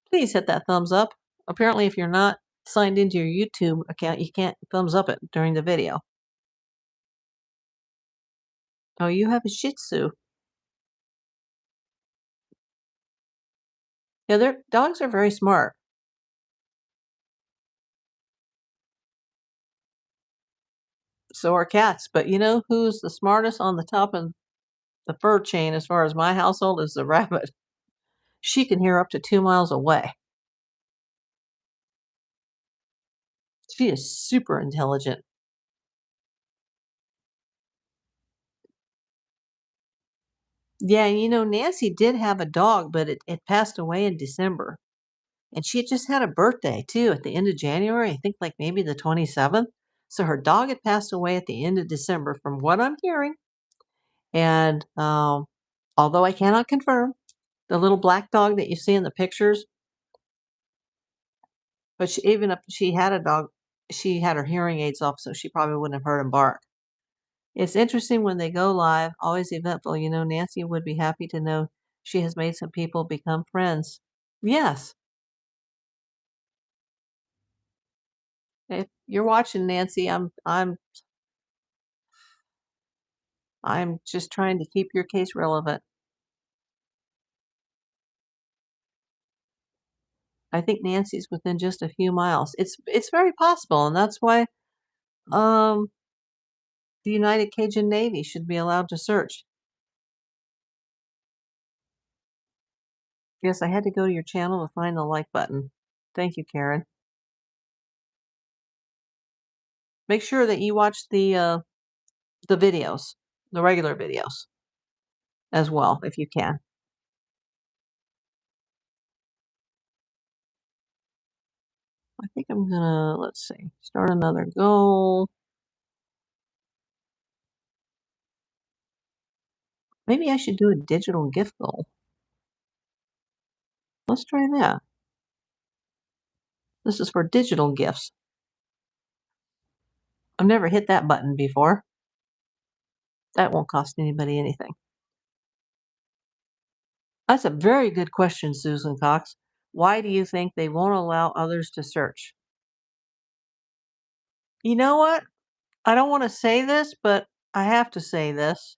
Speaker 1: Please hit that thumbs up. Apparently, if you're not signed into your YouTube account, you can't thumbs up it during the video. Oh, you have a Shih Tzu. Yeah, their dogs are very smart. So are cats. But you know who's the smartest on the top of the fur chain as far as my household is the rabbit. She can hear up to 2 miles away. She is super intelligent. Yeah, you know, Nancy did have a dog, but it passed away in December. And she had just had a birthday too at the end of January, I think like maybe the 27th. So her dog had passed away at the end of December, from what I'm hearing. And although I cannot confirm, the little black dog that you see in the pictures, but she, even if she had a dog, she had her hearing aids off, so she probably wouldn't have heard him bark. It's interesting when they go live, always eventful. You know, Nancy would be happy to know she has made some people become friends. Yes. If you're watching, Nancy, I'm just trying to keep your case relevant. I think Nancy's within just a few miles. It's very possible, and that's why um the United Cajun Navy should be allowed to search. Yes, I had to go to your channel to find the like button. Thank you, Karen. Make sure that you watch the videos, the regular videos as well, if you can. I think I'm gonna, let's see, start another goal. Maybe I should do a digital gift goal. Let's try that. This is for digital gifts. I've never hit that button before. That won't cost anybody anything. That's a very good question, Susan Cox. Why do you think they won't allow others to search? You know what? I don't want to say this, but I have to say this,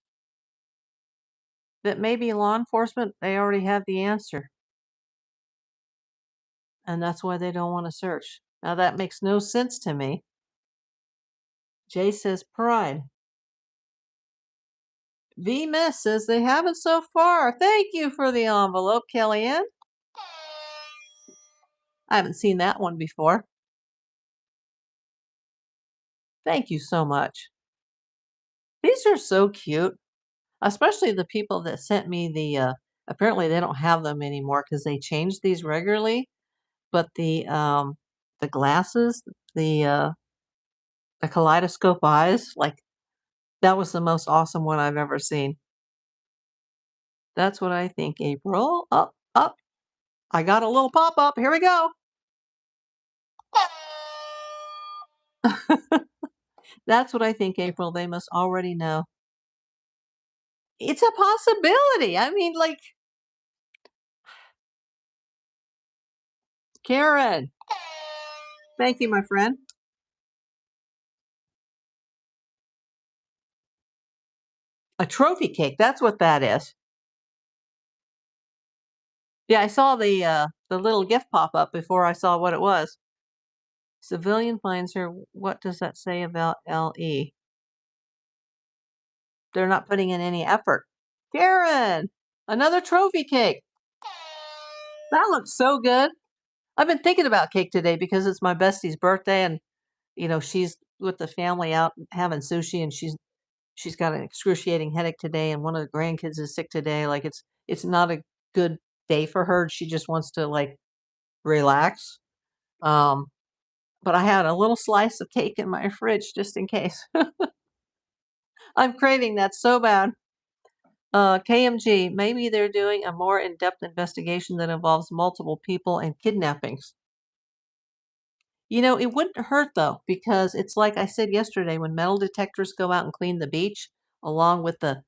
Speaker 1: that maybe law enforcement, they already have the answer, and that's why they don't want to search. Now, that makes no sense to me. Jay says pride. V Miss says they haven't so far. Thank you for the envelope, Kellyanne. I haven't seen that one before. Thank you so much. These are so cute, especially the people that sent me apparently they don't have them anymore because they change these regularly, but the glasses, the, uh, the kaleidoscope eyes, like, that was the most awesome one I've ever seen. That's what I think, April. Up, up. I got a little pop-up. Here we go. That's what I think, April. They must already know. It's a possibility. I mean, like, Karen. Thank you, my friend. A trophy cake. That's what that is. Yeah, I saw the little gift pop up before I saw what it was. Civilian finds her. What does that say about LE? They're not putting in any effort. Karen, another trophy cake. That looks so good. I've been thinking about cake today because it's my bestie's birthday, and she's with the family out having sushi, and she's got an excruciating headache today, and one of the grandkids is sick today. Like it's not a good day for her. She just wants to like relax. Um, but I had a little slice of cake in my fridge just in case. I'm craving that so bad. KMG, maybe they're doing a more in-depth investigation that involves multiple people and kidnappings. It wouldn't hurt though, because it's like I said yesterday, when metal detectors go out and clean the beach, along with the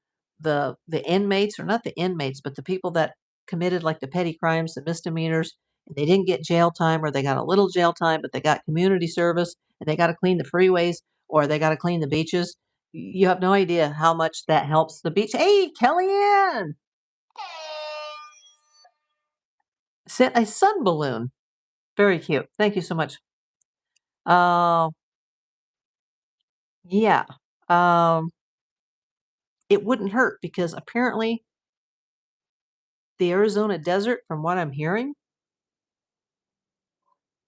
Speaker 1: inmates, or not the inmates, but the people that committed like the petty crimes, the misdemeanors, and they didn't get jail time, or they got a little jail time, but they got community service, and they got to clean the freeways, or they got to clean the beaches. You have no idea how much that helps the beach. Hey, Kellyanne sent a sun balloon. Very cute. Thank you so much. Uh, yeah. Um, it wouldn't hurt because apparently the Arizona desert, from what I'm hearing,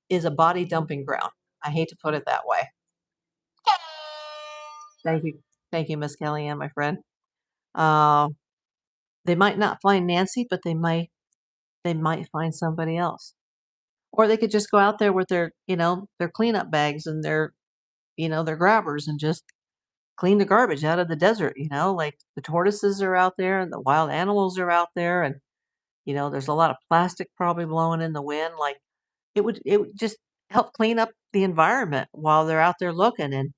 Speaker 1: is a body dumping ground. I hate to put it that way. Thank you. Thank you, Miss Kellyanne, my friend. Uh, they might not find Nancy, but they might find somebody else. Or they could just go out there with their cleanup bags and their grabbers, and just clean the garbage out of the desert, like the tortoises are out there and the wild animals are out there, and there's a lot of plastic probably blowing in the wind. Like, it would just help clean up the environment while they're out there looking. And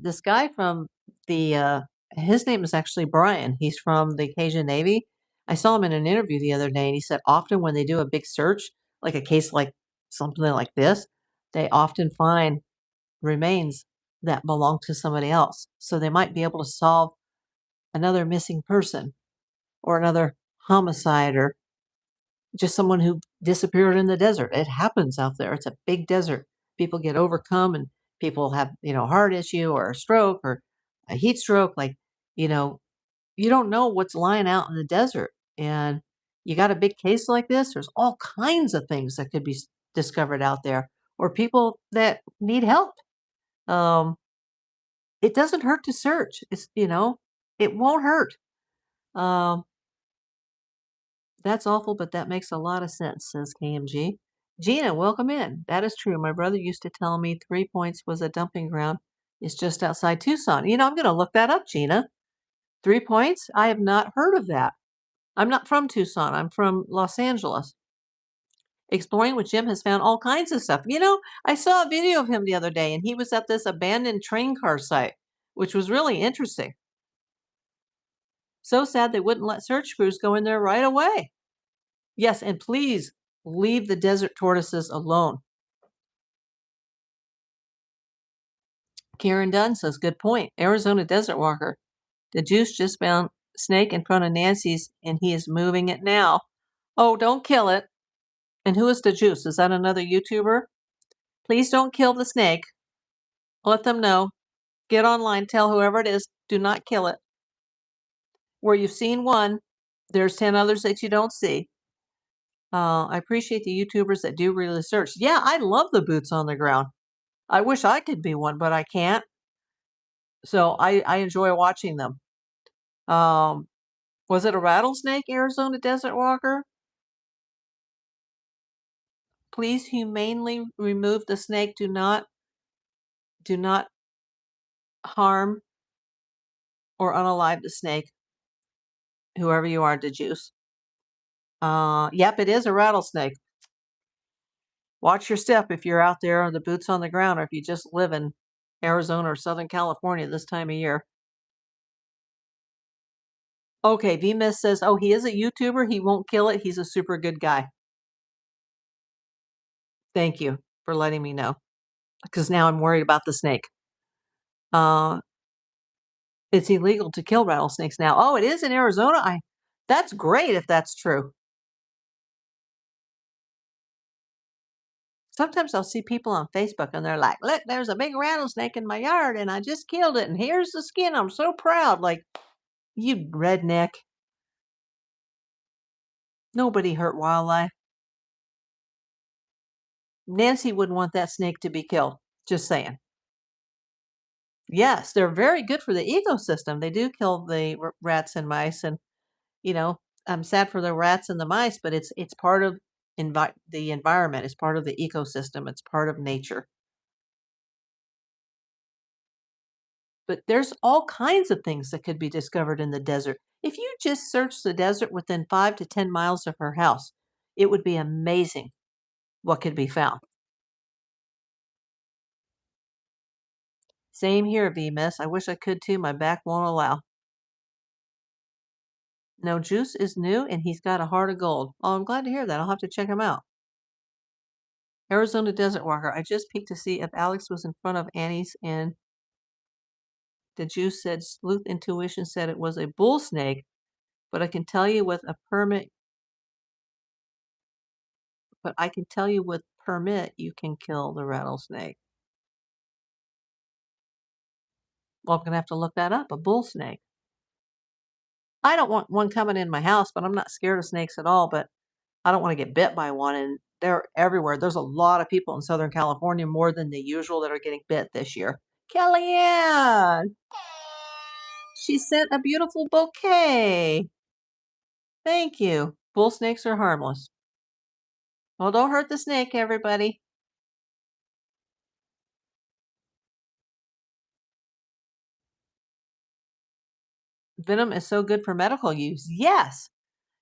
Speaker 1: this guy from his name is actually Brian. He's from the Cajun Navy. I saw him in an interview the other day, and he said often when they do a big search, like a case like something like this, they often find remains that belong to somebody else. So they might be able to solve another missing person, or another homicide, or just someone who disappeared in the desert. It happens out there. It's a big desert. People get overcome, and people have, heart issue or a stroke or a heat stroke. Like, you know, you don't know what's lying out in the desert. And you got a big case like this, there's all kinds of things that could be discovered out there, or people that need help. Um, it doesn't hurt to search. It won't hurt. Um, that's awful, but that makes a lot of sense, says KMG. Gina, welcome in. That is true. My brother used to tell me 3 Points was a dumping ground. It's just outside Tucson. I'm going to look that up, Gina. 3 Points? I have not heard of that. I'm not from Tucson. I'm from Los Angeles. Exploring with Jim has found all kinds of stuff. I saw a video of him the other day, and he was at this abandoned train car site, which was really interesting. So sad they wouldn't let search crews go in there right away. Yes, and please leave the desert tortoises alone. Karen Dunn says, good point. Arizona desert walker. The juice just found snake in front of Nancy's, and he is moving it now. Oh, don't kill it. And who is the juice? Is that another YouTuber? Please don't kill the snake. Let them know. Get online, tell whoever it is, do not kill it. Where you've seen one, there's 10 others that you don't see. I appreciate the YouTubers that do research. Yeah, I love the boots on the ground. I wish I could be one, but I can't. So I enjoy watching them. Was it a rattlesnake, Arizona desert walker? Please humanely remove the snake. Do not harm or unalive the snake, whoever you are, to juice. Yep, it is a rattlesnake. Watch your step if you're out there on the boots on the ground, or if you just live in Arizona or Southern California this time of year. Okay, V-Miss says, oh, he is a YouTuber. He won't kill it. He's a super good guy. Thank you for letting me know, because now I'm worried about the snake. It's illegal to kill rattlesnakes now. Oh, it is in Arizona? That's great if that's true. Sometimes I'll see people on Facebook and they're like, look, there's a big rattlesnake in my yard and I just killed it and here's the skin. I'm so proud. Like, you redneck. Nobody hurt wildlife. Nancy wouldn't want that snake to be killed. Just saying. Yes, they're very good for the ecosystem. They do kill the rats and mice, and I'm sad for the rats and the mice, but it's part of the environment. It's part of the ecosystem. It's part of nature. But there's all kinds of things that could be discovered in the desert. If you just search the desert within 5 to 10 miles of her house, it would be amazing what could be found. Same here, VMS. I wish I could too. My back won't allow. No, Juice is new and he's got a heart of gold. Oh, I'm glad to hear that. I'll have to check him out. Arizona Desert Walker. I just peeked to see if Alex was in front of Annie's, and the Juice said sleuth intuition said it was a bull snake, but I can tell you with permit you can kill the rattlesnake. Well, I'm gonna have to look that up. A bull snake. I don't want one coming in my house, but I'm not scared of snakes at all. But I don't want to get bit by one, and they're everywhere. There's a lot of people in Southern California, more than the usual, that are getting bit this year. Kellyanne! She sent a beautiful bouquet. Thank you. Bull snakes are harmless. Well, don't hurt the snake, everybody. Venom is so good for medical use. Yes.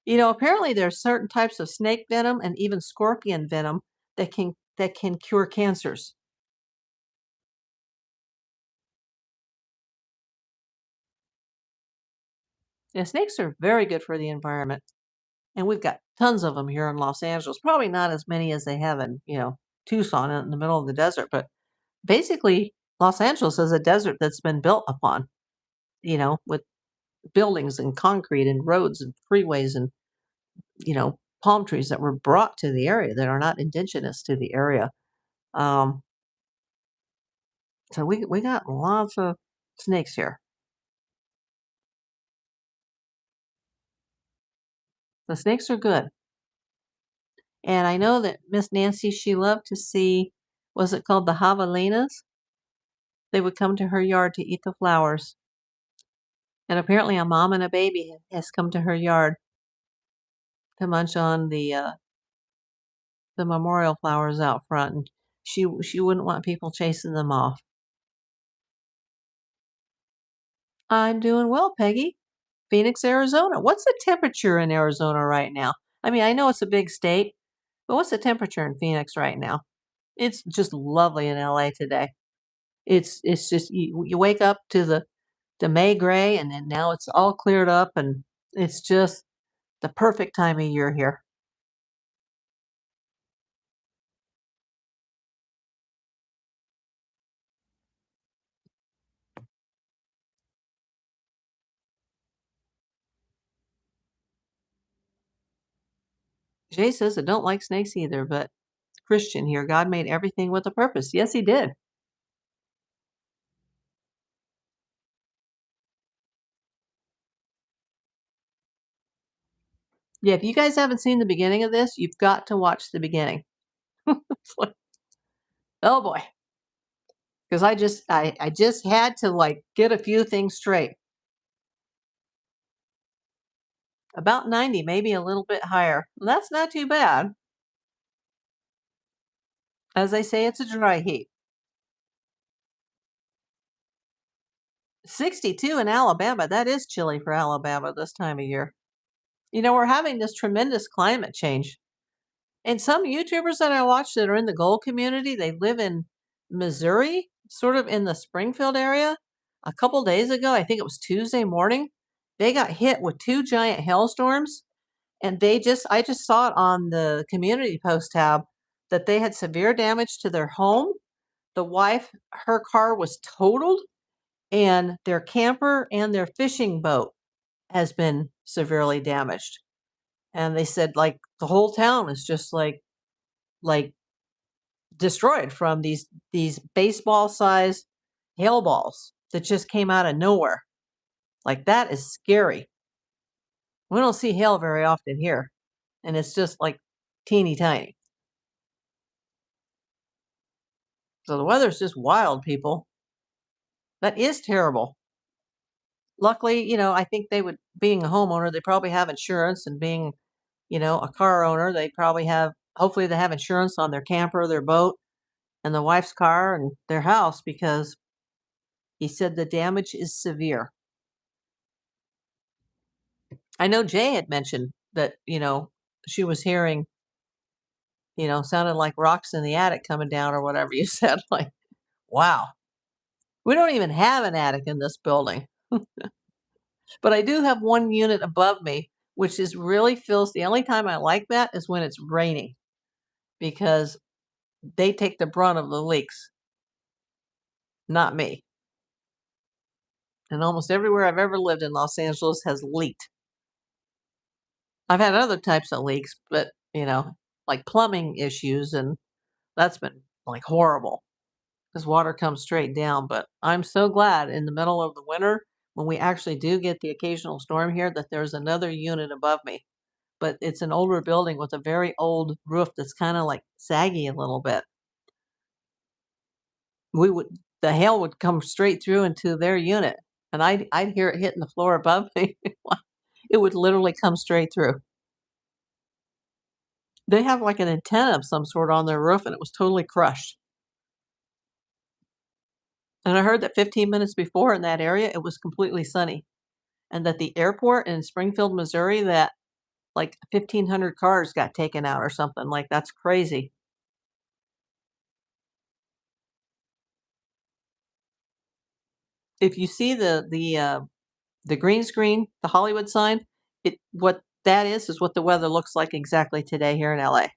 Speaker 1: Apparently there's certain types of snake venom and even scorpion venom that can cure cancers. Yeah, snakes are very good for the environment. And we've got tons of them here in Los Angeles. Probably not as many as they have in, Tucson in the middle of the desert, but basically Los Angeles is a desert that's been built upon, with buildings and concrete and roads and freeways and, palm trees that were brought to the area that are not indigenous to the area. Um, so we got lots of snakes here. The snakes are good. And I know that Miss Nancy, she loved to see, was it called the javelinas? They would come to her yard to eat the flowers. And apparently a mom and a baby has come to her yard to munch on the the memorial flowers out front, and she wouldn't want people chasing them off. I'm doing well, Peggy. Phoenix, Arizona. What's the temperature in Arizona right now? I mean, I know it's a big state, but what's the temperature in Phoenix right now? It's just lovely in LA today. It's just you wake up to the May gray, and then now it's all cleared up, and it's just the perfect time of year here. Jay says I don't like snakes either, but Christian here, God made everything with a purpose. Yes, he did. Yeah, if you guys haven't seen the beginning of this, you've got to watch the beginning. It's like, oh boy. Because I just had to like get a few things straight. About 90, maybe a little bit higher. That's not too bad. As they say, it's a dry heat. 62 in Alabama. That is chilly for Alabama this time of year. You know, we're having this tremendous climate change. And some YouTubers that I watch that are in the gold community, they live in Missouri, sort of in the Springfield area. A couple days ago, I think it was Tuesday morning, they got hit with two giant hailstorms. And I just saw it on the community post tab that they had severe damage to their home. The wife, her car was totaled, and their camper and their fishing boat has been severely damaged. And they said like the whole town is just like destroyed from these baseball sized hail balls that just came out of nowhere. Like that is scary. We don't see hail very often here, and it's just like teeny tiny. So the weather's just wild, people. That is terrible. Luckily, you know, I think they would, being a homeowner, they probably have insurance, and being, you know, a car owner, they probably have, hopefully they have insurance on their camper, their boat, and the wife's car and their house, because he said the damage is severe. I know Jay had mentioned that, you know, she was hearing, you know, sounded like rocks in the attic coming down or whatever you said. Like, wow. We don't even have an attic in this building. But I do have one unit above me, which is really feels the only time I like that is when it's raining, because they take the brunt of the leaks, not me. And almost everywhere I've ever lived in Los Angeles has leaked. I've had other types of leaks, but, you know, like plumbing issues, and that's been like horrible because water comes straight down. But I'm so glad in the middle of the winter, when we actually do get the occasional storm here, that there's another unit above me. But it's an older building with a very old roof that's kind of like saggy a little bit. We would The hail would come straight through into their unit, and I'd hear it hitting the floor above me. It would literally come straight through. They have like an antenna of some sort on their roof, and it was totally crushed. And I heard that 15 minutes before in that area, it was completely sunny, and that the airport in Springfield, Missouri, that like 1,500 cars got taken out or something. Like, that's crazy. If you see the green screen, the Hollywood sign, it what that is what the weather looks like exactly today here in LA.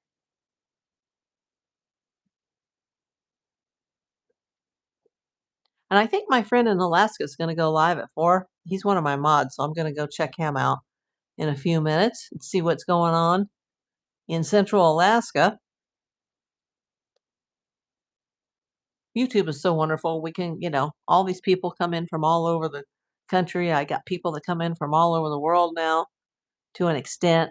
Speaker 1: And I think my friend in Alaska is going to go live at 4. He's one of my mods, so I'm going to go check him out in a few minutes and see what's going on in central Alaska. YouTube is so wonderful. We can, you know, all these people come in from all over the country. I got people that come in from all over the world now to an extent.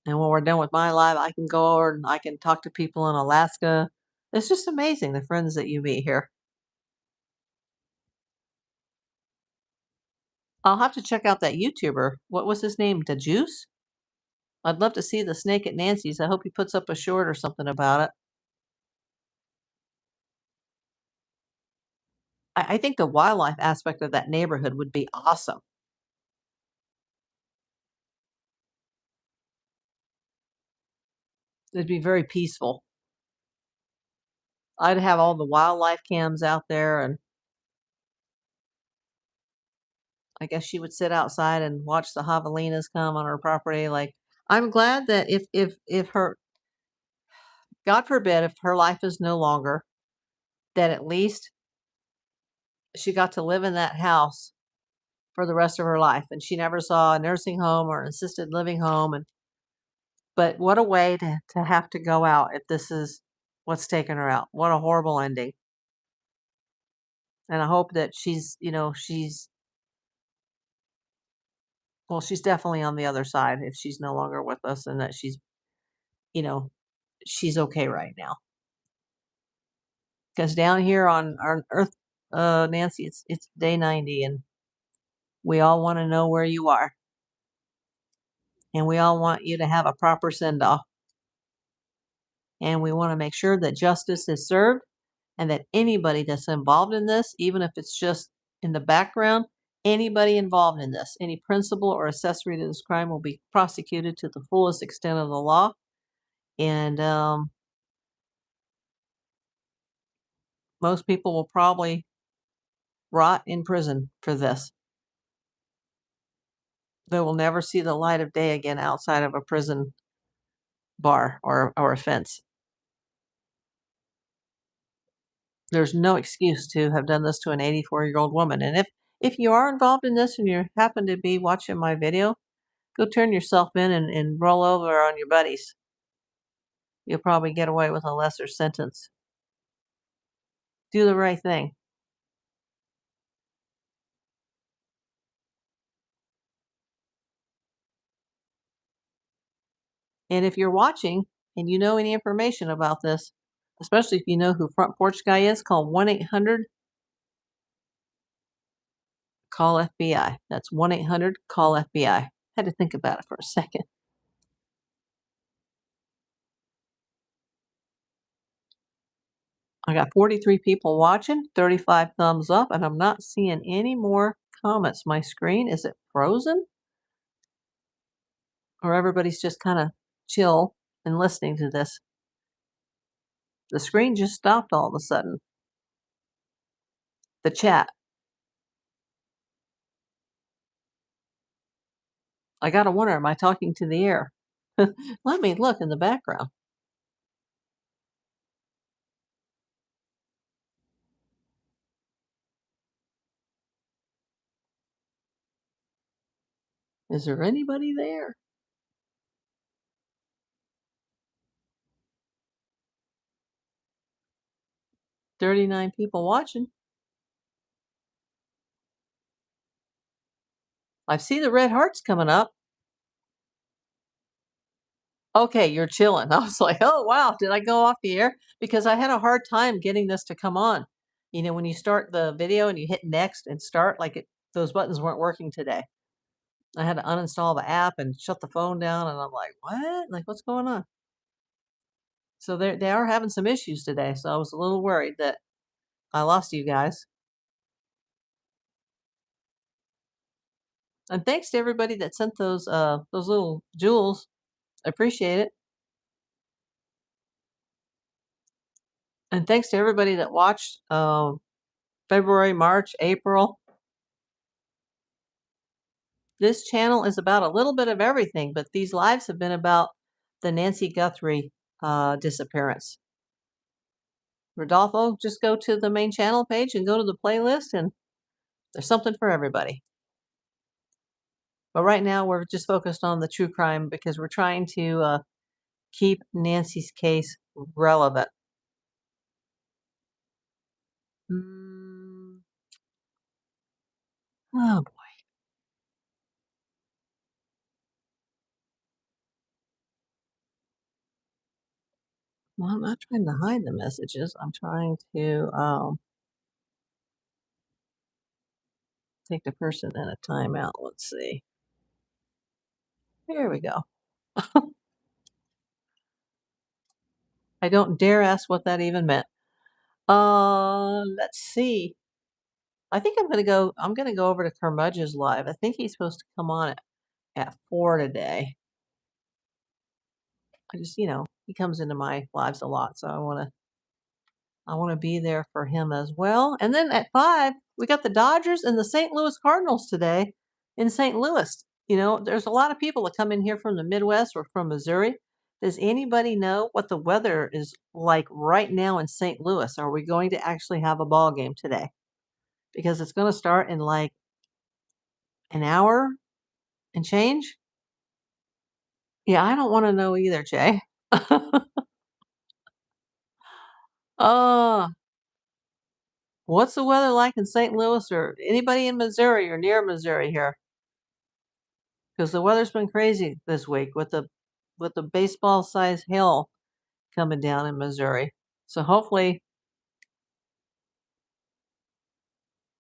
Speaker 1: And when we're done with my live, I can go over and I can talk to people in Alaska. It's just amazing the friends that you meet here. I'll have to check out that YouTuber. What was his name? The Juice? I'd love to see the snake at Nancy's. I hope he puts up a short or something about it. I think the wildlife aspect of that neighborhood would be awesome. It'd be very peaceful. I'd have all the wildlife cams out there, and I guess she would sit outside and watch the javelinas come on her property. Like, I'm glad that if her, God forbid, if her life is no longer, that at least she got to live in that house for the rest of her life, and she never saw a nursing home or an assisted living home. And but what a way to have to go out if this is what's taken her out. What a horrible ending. And I hope that she's well, she's definitely on the other side if she's no longer with us, and that you know, she's okay right now. Because down here on Earth, Nancy, it's day 90, and we all want to know where you are, and we all want you to have a proper send off, and we want to make sure that justice is served, and that anybody that's involved in this, even if it's just in the background, anybody involved in this, any principal or accessory to this crime, will be prosecuted to the fullest extent of the law. And most people will probably rot in prison for this. They will never see the light of day again outside of a prison bar or a fence. There's no excuse to have done this to an 84-year-old woman. And if you are involved in this and you happen to be watching my video, go turn yourself in and roll over on your buddies. You'll probably get away with a lesser sentence. Do the right thing. And if you're watching and you know any information about this, especially if you know who Front Porch Guy is, call 1-800 call FBI. That's 1-800 call FBI. Had to think about it for a second. I got 43 people watching, 35 thumbs up, and I'm not seeing any more comments. My screen, is it frozen? Or everybody's just kind of chill and listening to this? The screen just stopped all of a sudden. The chat. I gotta wonder, am I talking to the air? Let me look in the background. Is there anybody there? 39 people watching. I see the red hearts coming up. Okay, you're chilling. I was like, oh, wow, did I go off the air? Because I had a hard time getting this to come on. When you start the video and you hit next and start, like those buttons weren't working today. I had to uninstall the app and shut the phone down, and I'm like, what? Like, what's going on? So they are having some issues today. So I was a little worried that I lost you guys. And thanks to everybody that sent those little jewels. I appreciate it. And thanks to everybody that watched February, March, April. This channel is about a little bit of everything, but these lives have been about the Nancy Guthrie disappearance. Rodolfo, just go to the main channel page and go to the playlist, and there's something for everybody. But right now, we're just focused on the true crime because we're trying to keep Nancy's case relevant. Mm. Oh boy. Well, I'm not trying to hide the messages. I'm trying to take the person in a timeout. Let's see. Here we go. I don't dare ask what that even meant. Let's see. I think I'm gonna go over to Curmudge's live. I think he's supposed to come on at 4 today. I just, he comes into my lives a lot, so I wanna be there for him as well. And then at 5, we got the Dodgers and the St. Louis Cardinals today in St. Louis. There's a lot of people that come in here from the Midwest or from Missouri. Does anybody know what the weather is like right now in St. Louis? Are we going to actually have a ball game today? Because it's gonna start in, like, an hour and change? Yeah, I don't wanna know either, Jay. Uh, what's the weather like in St. Louis or anybody in Missouri or near Missouri here? Because the weather's been crazy this week with the baseball-sized hail coming down in Missouri. So hopefully,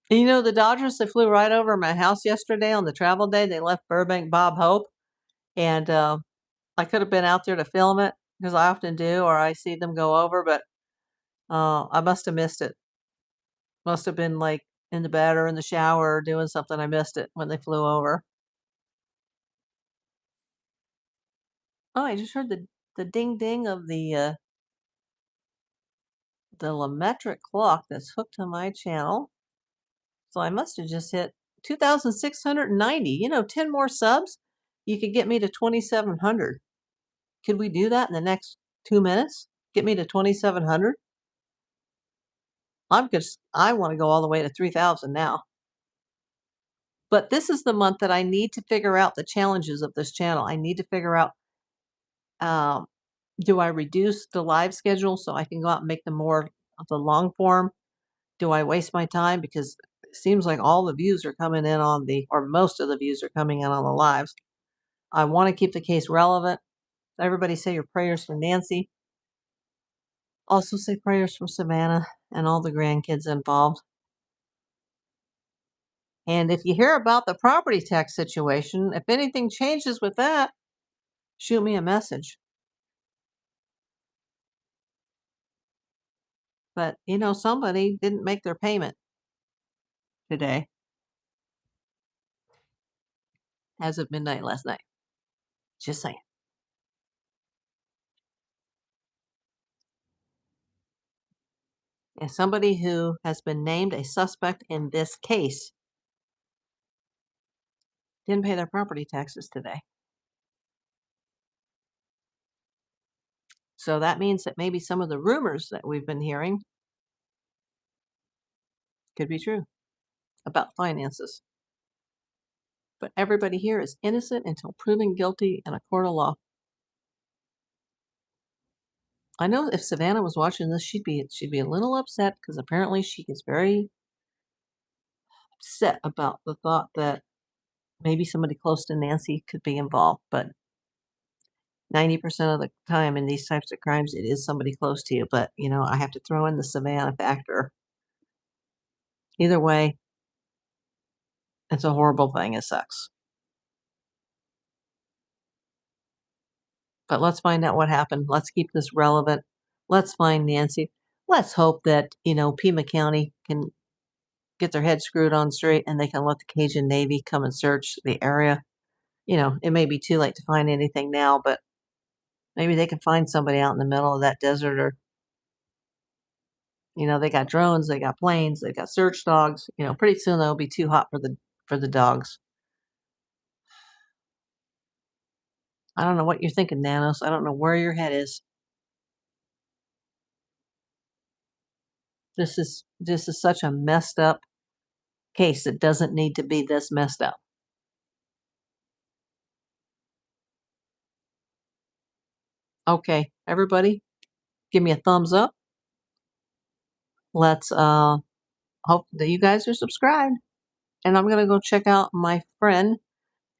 Speaker 1: the Dodgers, they flew right over my house yesterday on the travel day. They left Burbank Bob Hope, and, I could have been out there to film it because I often do, or I see them go over, but, I must have missed it. Must have been, like, in the bed or in the shower or doing something. I missed it when they flew over. Oh, I just heard the ding ding of the Lametric clock that's hooked to my channel. So I must have just hit 2,690. 10 more subs, you could get me to 2,700. Could we do that in the next 2 minutes? Get me to 2,700? I want to go all the way to 3,000 now. But this is the month that I need to figure out the challenges of this channel. I need to figure out, um, do I reduce the live schedule so I can go out and make them more of the long form? Do I waste my time? Because it seems like all the views are coming in or most of the views are coming in on the lives. I want to keep the case relevant. Everybody say your prayers for Nancy. Also say prayers for Savannah and all the grandkids involved. And if you hear about the property tax situation, if anything changes with that, shoot me a message. But, somebody didn't make their payment today as of midnight last night. Just saying. And somebody who has been named a suspect in this case didn't pay their property taxes today. So that means that maybe some of the rumors that we've been hearing could be true about finances. But everybody here is innocent until proven guilty in a court of law. I know if Savannah was watching this, she'd be a little upset because apparently she gets very upset about the thought that maybe somebody close to Nancy could be involved. But 90% of the time in these types of crimes, it is somebody close to you. But, I have to throw in the Savannah factor. Either way, it's a horrible thing. It sucks. But let's find out what happened. Let's keep this relevant. Let's find Nancy. Let's hope that, Pima County can get their head screwed on straight and they can let the Cajun Navy come and search the area. It may be too late to find anything now, but maybe they can find somebody out in the middle of that desert or, they got drones, they got planes, they got search dogs. Pretty soon they'll be too hot for the dogs. I don't know what you're thinking, Nanos. I don't know where your head is. This is such a messed up case that doesn't need to be this messed up. Okay, everybody, give me a thumbs up. Let's hope that you guys are subscribed. And I'm gonna go check out my friend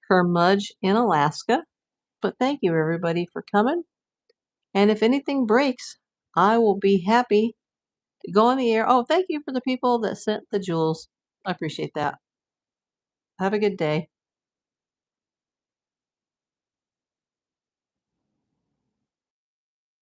Speaker 1: Kermudge in Alaska. But thank you everybody for coming. And if anything breaks, I will be happy to go on the air. Oh, thank you for the people that sent the jewels. I appreciate that. Have a good day.